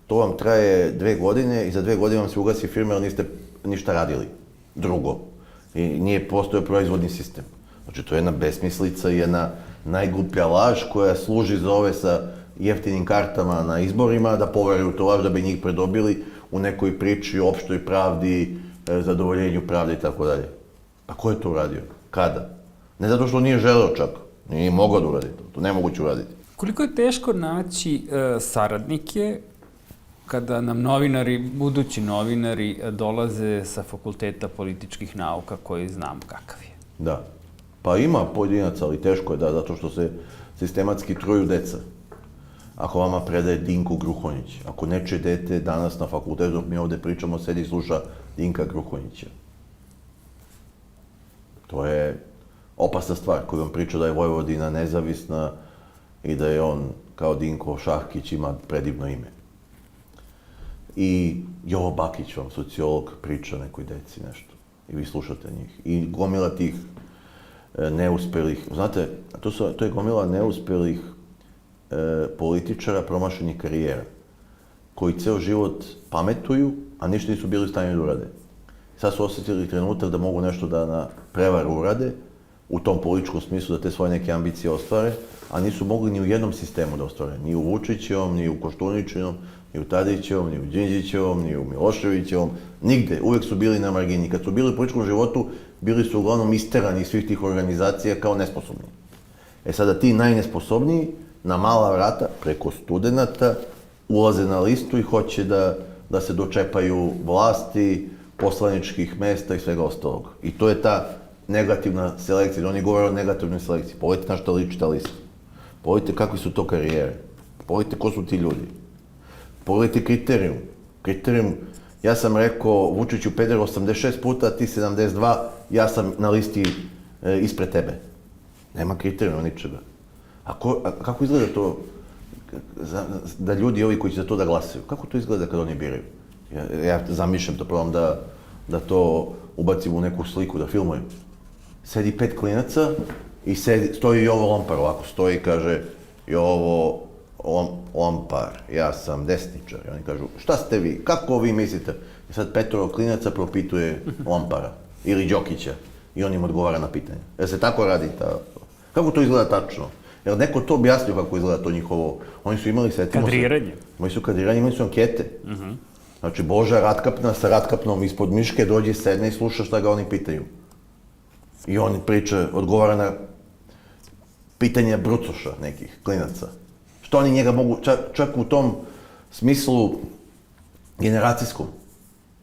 Speaker 2: To vam traje 2 godine i za 2 godine vam se ugasi firma, ali niste ništa radili. Drugo. I nije postojao proizvodni sistem. Znači, to je jedna besmislica i jedna najgluplja laž koja služi za ove sa jeftinim kartama na izborima, da poveruju to laž da bi njih predobili u nekoj priči o opštoj pravdi, zadovoljenju pravde i tako dalje. Pa ko je to uradio? Kada? Ne zato što nije želeo čak. Nije mogao da uradi to. To nemoguće uraditi.
Speaker 1: Koliko je teško naći saradnike kada nam budući novinari dolaze sa fakulteta političkih nauka koji znam kakav je?
Speaker 2: Da. Pa ima pojedinaca, ali teško je zato što se sistematski truju deca. Ako vama predaje Dinko Gruhonjić, ako nečije dete danas na fakultetu, dok mi ovde pričamo, sedi i sluša Dinka Gruhonjića. To je opasna stvar koju vam priča da je Vojvodina nezavisna i da je on, kao Dinko Šahkić, ima predivno ime. I Jovo Bakić vam, sociolog, priča nekoj deci nešto. I vi slušate njih. I gomila tih neuspelih, znate, to je gomila neuspelih političara promašenih karijera, koji ceo život pametuju, a ništa nisu bili u stanju da urade. Sad su osjetili trenutak da mogu nešto da na prevaru urade, u tom političkom smislu da te svoje neke ambicije ostvare, a nisu mogli ni u jednom sistemu da ostvare. Ni u Vučićevom, ni u Koštuničinom, ni u Tadićevom, ni u Đinđićevom, ni u Miloševićevom, nigde. Uvek su bili na margini. Kad su bili u političkom životu, bili su uglavnom isterani iz svih tih organizacija kao nesposobni. E sada ti najnesposobniji na mala vrata, preko studenata, ulaze na listu i hoće da se dočepaju vlasti, poslaničkih mesta i svega ostalog. I to je ta negativna selekcija. Oni govore o negativnoj selekciji. Pogledajte na što liči ta lista. Pogledajte kakve su to karijere. Pogledajte ko su ti ljudi. Pogledajte kriterijum. Kriterijum, ja sam rekao Vučiću peder 86 puta, ti 72, ja sam na listi ispred tebe. Nema kriterijuma ničega. A kako izgleda to da ljudi ovi koji će za to da glasaju, kako to izgleda kad oni biraju? Ja zamišljam to, probam da to ubacim u neku sliku, da filmujem. Sedi 5 klinaca i stoji Jovo Lompar ovako, stoji i kaže Jovo Lompar, ja sam desničar. I oni kažu, šta ste vi, kako vi mislite? I sad 5 klinaca propituje Lompara ili Đokića i on im odgovara na pitanje. Jer se tako radi kako to izgleda tačno? Jer neko to objasnio kako izgleda to njihovo, oni su imali, setimo se.
Speaker 1: Kadriranje.
Speaker 2: Imali su kadriranje, imali su ankete. Znači, Boža Ratkapna sa Ratkapnom ispod miške dođe, sedne i sluša šta ga oni pitaju. I on priča, odgovara na pitanja brucoša nekih klinaca. Što oni njega mogu, čak u tom smislu generacijskom,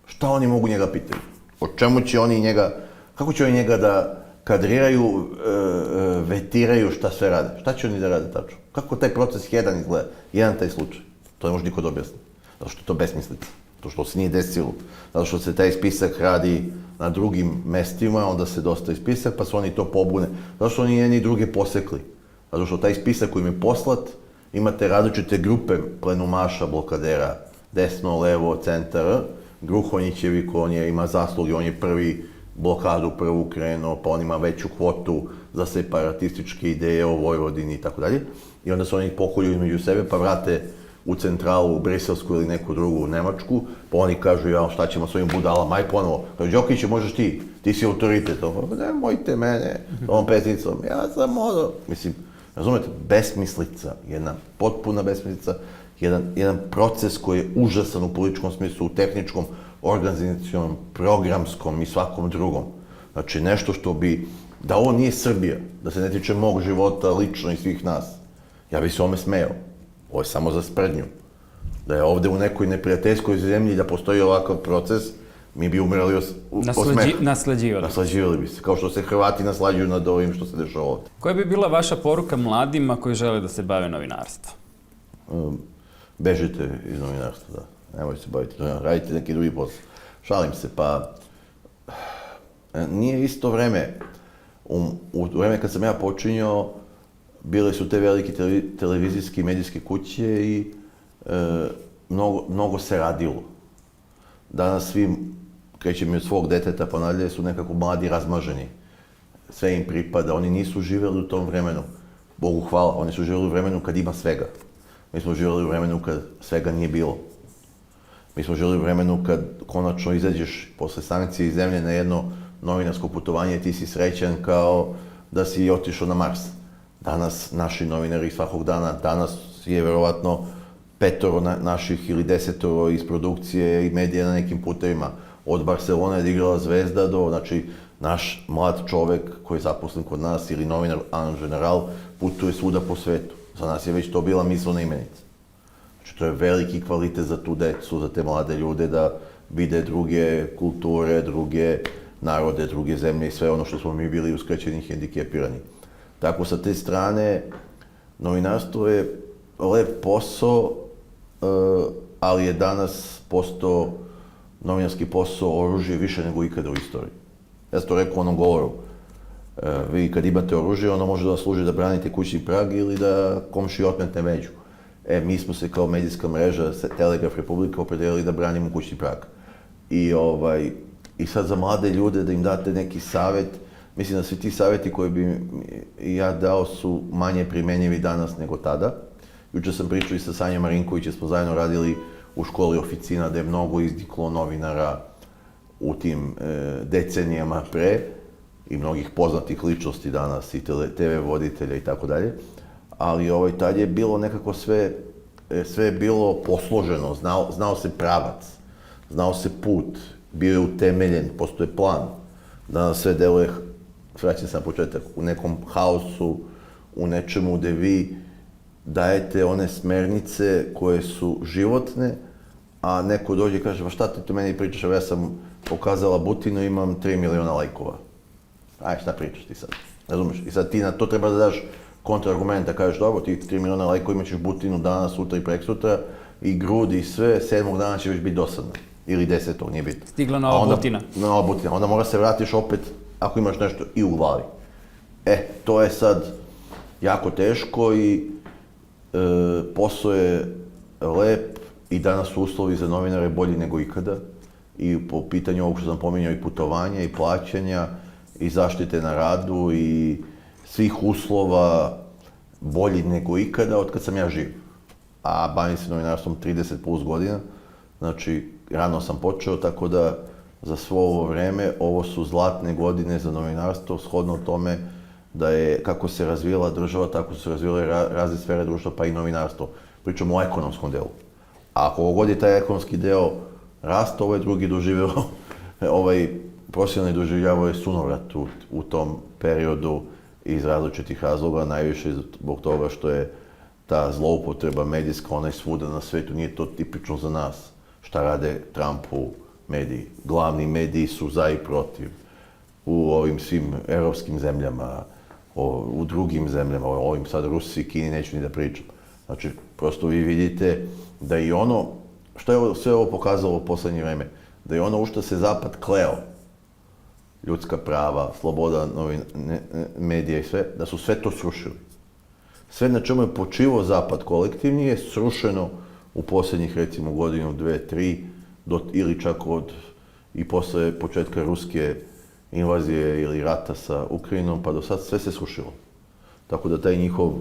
Speaker 2: šta oni mogu njega pitaju? O čemu će oni njega, Kako će oni njega da kadriraju, vetiraju šta sve rade? Šta će oni da rade tačno? Kako taj proces jedan izgleda? Jedan taj slučaj. To ne može niko da objasni. Zato što je to besmislica. Zato što se nije desilo. Zato što se taj spisak radi na drugim mestima, onda se dostaje spisak, pa su oni to pobune. Zato što oni jedni i druge posekli. Zato što taj spisak koji im je poslat, imate različite grupe plenumaša, blokadera, desno, levo, centar, Gruhonjićevi, ko on ima zasluge, on je prvi blokadu prvu krenuo, pa on ima veću kvotu za separatističke ideje o Vojvodini i tako dalje. I onda se oni pokolju između sebe, pa vrate u centralu, u Briselsku ili neku drugu Nemačku, pa oni kažu, ja, šta ćemo s ovim budalama, aj ponovo. Kažu, Đokiću, možeš ti si autoritet. Nemojte mene, ovom pesnicom, ja sam ono. Mislim, razumete, besmislica, jedna potpuna besmislica, jedan proces koji je užasan u političkom smislu, u tehničkom, organizacionom, programskom i svakom drugom. Znači, nešto što bi, da ovo nije Srbija, da se ne tiče mog života lično i svih nas, ja bi se ome smejao. Ovo je samo za sprdnju. Da je ovde u nekoj neprijateljskoj zemlji da postoji ovakav proces, mi bi umirali od smeha. Naslađivali bi se, kao što se Hrvati naslađuju nad ovim što se dešava ovde.
Speaker 1: Koja bi bila vaša poruka mladima koji žele da se bave novinarstvom?
Speaker 2: Bežite iz novinarstva, da. Nemojte se baviti novinarstvom, radite neki drugi posao. Šalim se, pa nije isto vreme. U vreme kad sam ja počinjao, bile su te velike televizijske i medijske kuće i mnogo se radilo. Danas svi, kreće mi od svog deteta pa nadalje, su nekako mladi razmaženi. Sve im pripada, oni nisu živjeli u tom vremenu. Bogu hvala, oni su živjeli u vremenu kad ima svega. Mi smo živjeli u vremenu kad svega nije bilo. Mi smo živjeli u vremenu kad konačno izađeš posle sankcije iz zemlje na jedno novinarsko putovanje i ti si srećan kao da si otišao na Mars. Danas naši novinari svakog dana, danas je verovatno 5 naših ili 10 iz produkcije i medija na nekim putevima. Od Barcelone je igrala Zvezda do, znači, naš mlad čovek koji je zaposlen kod nas ili novinar en general putuje svuda po svetu. Za nas je već to bila mislena imenica. Znači, to je veliki kvalitet za tu decu, za te mlade ljude da vide druge kulture, druge narode, druge zemlje i sve ono što smo mi bili uskraćeni i hendikepirani. Tako, sa te strane, novinarstvo je lep posao, ali je danas postao novinarski posao oružje više nego ikada u istoriji. Ja sam to rekao u onom govoru. Vi kad imate oružje, ono može da vas služi da branite kućni prag ili da komšiji otmete među. Mi smo se kao medijska mreža, Telegraf Republika, opredelili da branimo kućni prag. I sad za mlade ljude da im date neki savjet, mislim da svi ti savjeti koje bi ja dao su manje primenjivi danas nego tada. Juče sam pričao i sa Sanjom Marinkovićem, smo zajedno radili u školi oficina, da je mnogo izniklo novinara u tim decenijama pre i mnogih poznatih ličnosti danas, i TV voditelja i tako dalje. Ali tad je bilo nekako sve je bilo posloženo, znao se pravac, znao se put, bio je utemeljen, postoje plan. Danas sve deluje, vraćam se na početak, u nekom haosu, u nečemu gde vi dajete one smernice koje su životne, a neko dođe i kaže, pa šta ti to meni pričaš, ja sam pokazala Butinu, imam 3 miliona lajkova. Aj, šta pričaš ti sad? Razumeš? I sad ti na to treba da daš kontraargument, da kažeš, dobro, ti 3 miliona lajkova imaćeš Butinu danas, sutra i preksutra, i grudi i sve, 7. dana će već biti dosadno. Ili 10. nije bitno.
Speaker 1: Stigla nova Butina.
Speaker 2: Nova Butina. Onda mora se vratiš opet, ako imaš nešto i u glavi. To je sad jako teško i posao je lep i danas su uslovi za novinare bolji nego ikada. I po pitanju ovog što sam pominjao i putovanja i plaćanja i zaštite na radu i svih uslova bolji nego ikada od kad sam ja živ. A bavim se novinarstvom 30 plus godina, znači rano sam počeo, tako da za svo ovo vreme ovo su zlatne godine za novinarstvo, shodno tome da je kako se razvijala država, tako su se razvijale razne sfere društva, pa i novinarstvo. Pričamo o ekonomskom delu. A ako god je taj ekonomski deo rastao, ovaj drugi doživeo, profesionalni doživljavao je sunovrat u tom periodu iz različitih razloga, najviše zbog toga što je ta zloupotreba medijska, ona je svuda na svetu, nije to tipično za nas. Šta rade Trumpu mediji? Glavni mediji su za i protiv. u ovim svim europskim zemljama, u drugim zemljama, o ovim sad Rusiji, Kini, neću ni da pričam. Znači, prosto vi vidite da i ono, što je sve ovo pokazalo u poslednje vreme, da je ono u što se Zapad kleo, ljudska prava, sloboda medija i sve, da su sve to srušili. Sve na čemu je počivao Zapad kolektivni je srušeno u posljednjih, recimo, godinu, 2, 3, ili čak i posle početka ruske invazije ili rata sa Ukrajinom, pa do sad sve se srušilo. Tako da taj njihov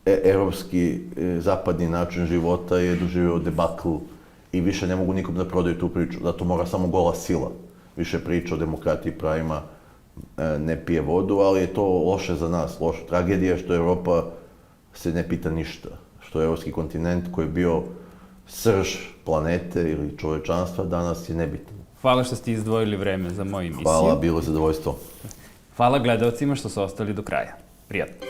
Speaker 2: evropski, zapadni način života je doživio debakl i više ne mogu nikom da prodaju tu priču. Zato mora samo gola sila. Više priča o demokratiji, pravima, ne pije vodu, ali je to loše za nas. Tragedija je što Evropa se ne pita ništa. Što je evropski kontinent koji je bio srž planete ili čovečanstva, danas je nebitan.
Speaker 1: Hvala što ste izdvojili vreme za moju emisiju.
Speaker 2: Hvala, bilo je zadovoljstvo.
Speaker 1: Hvala gledalcima što su ostali do kraja. Prijatno.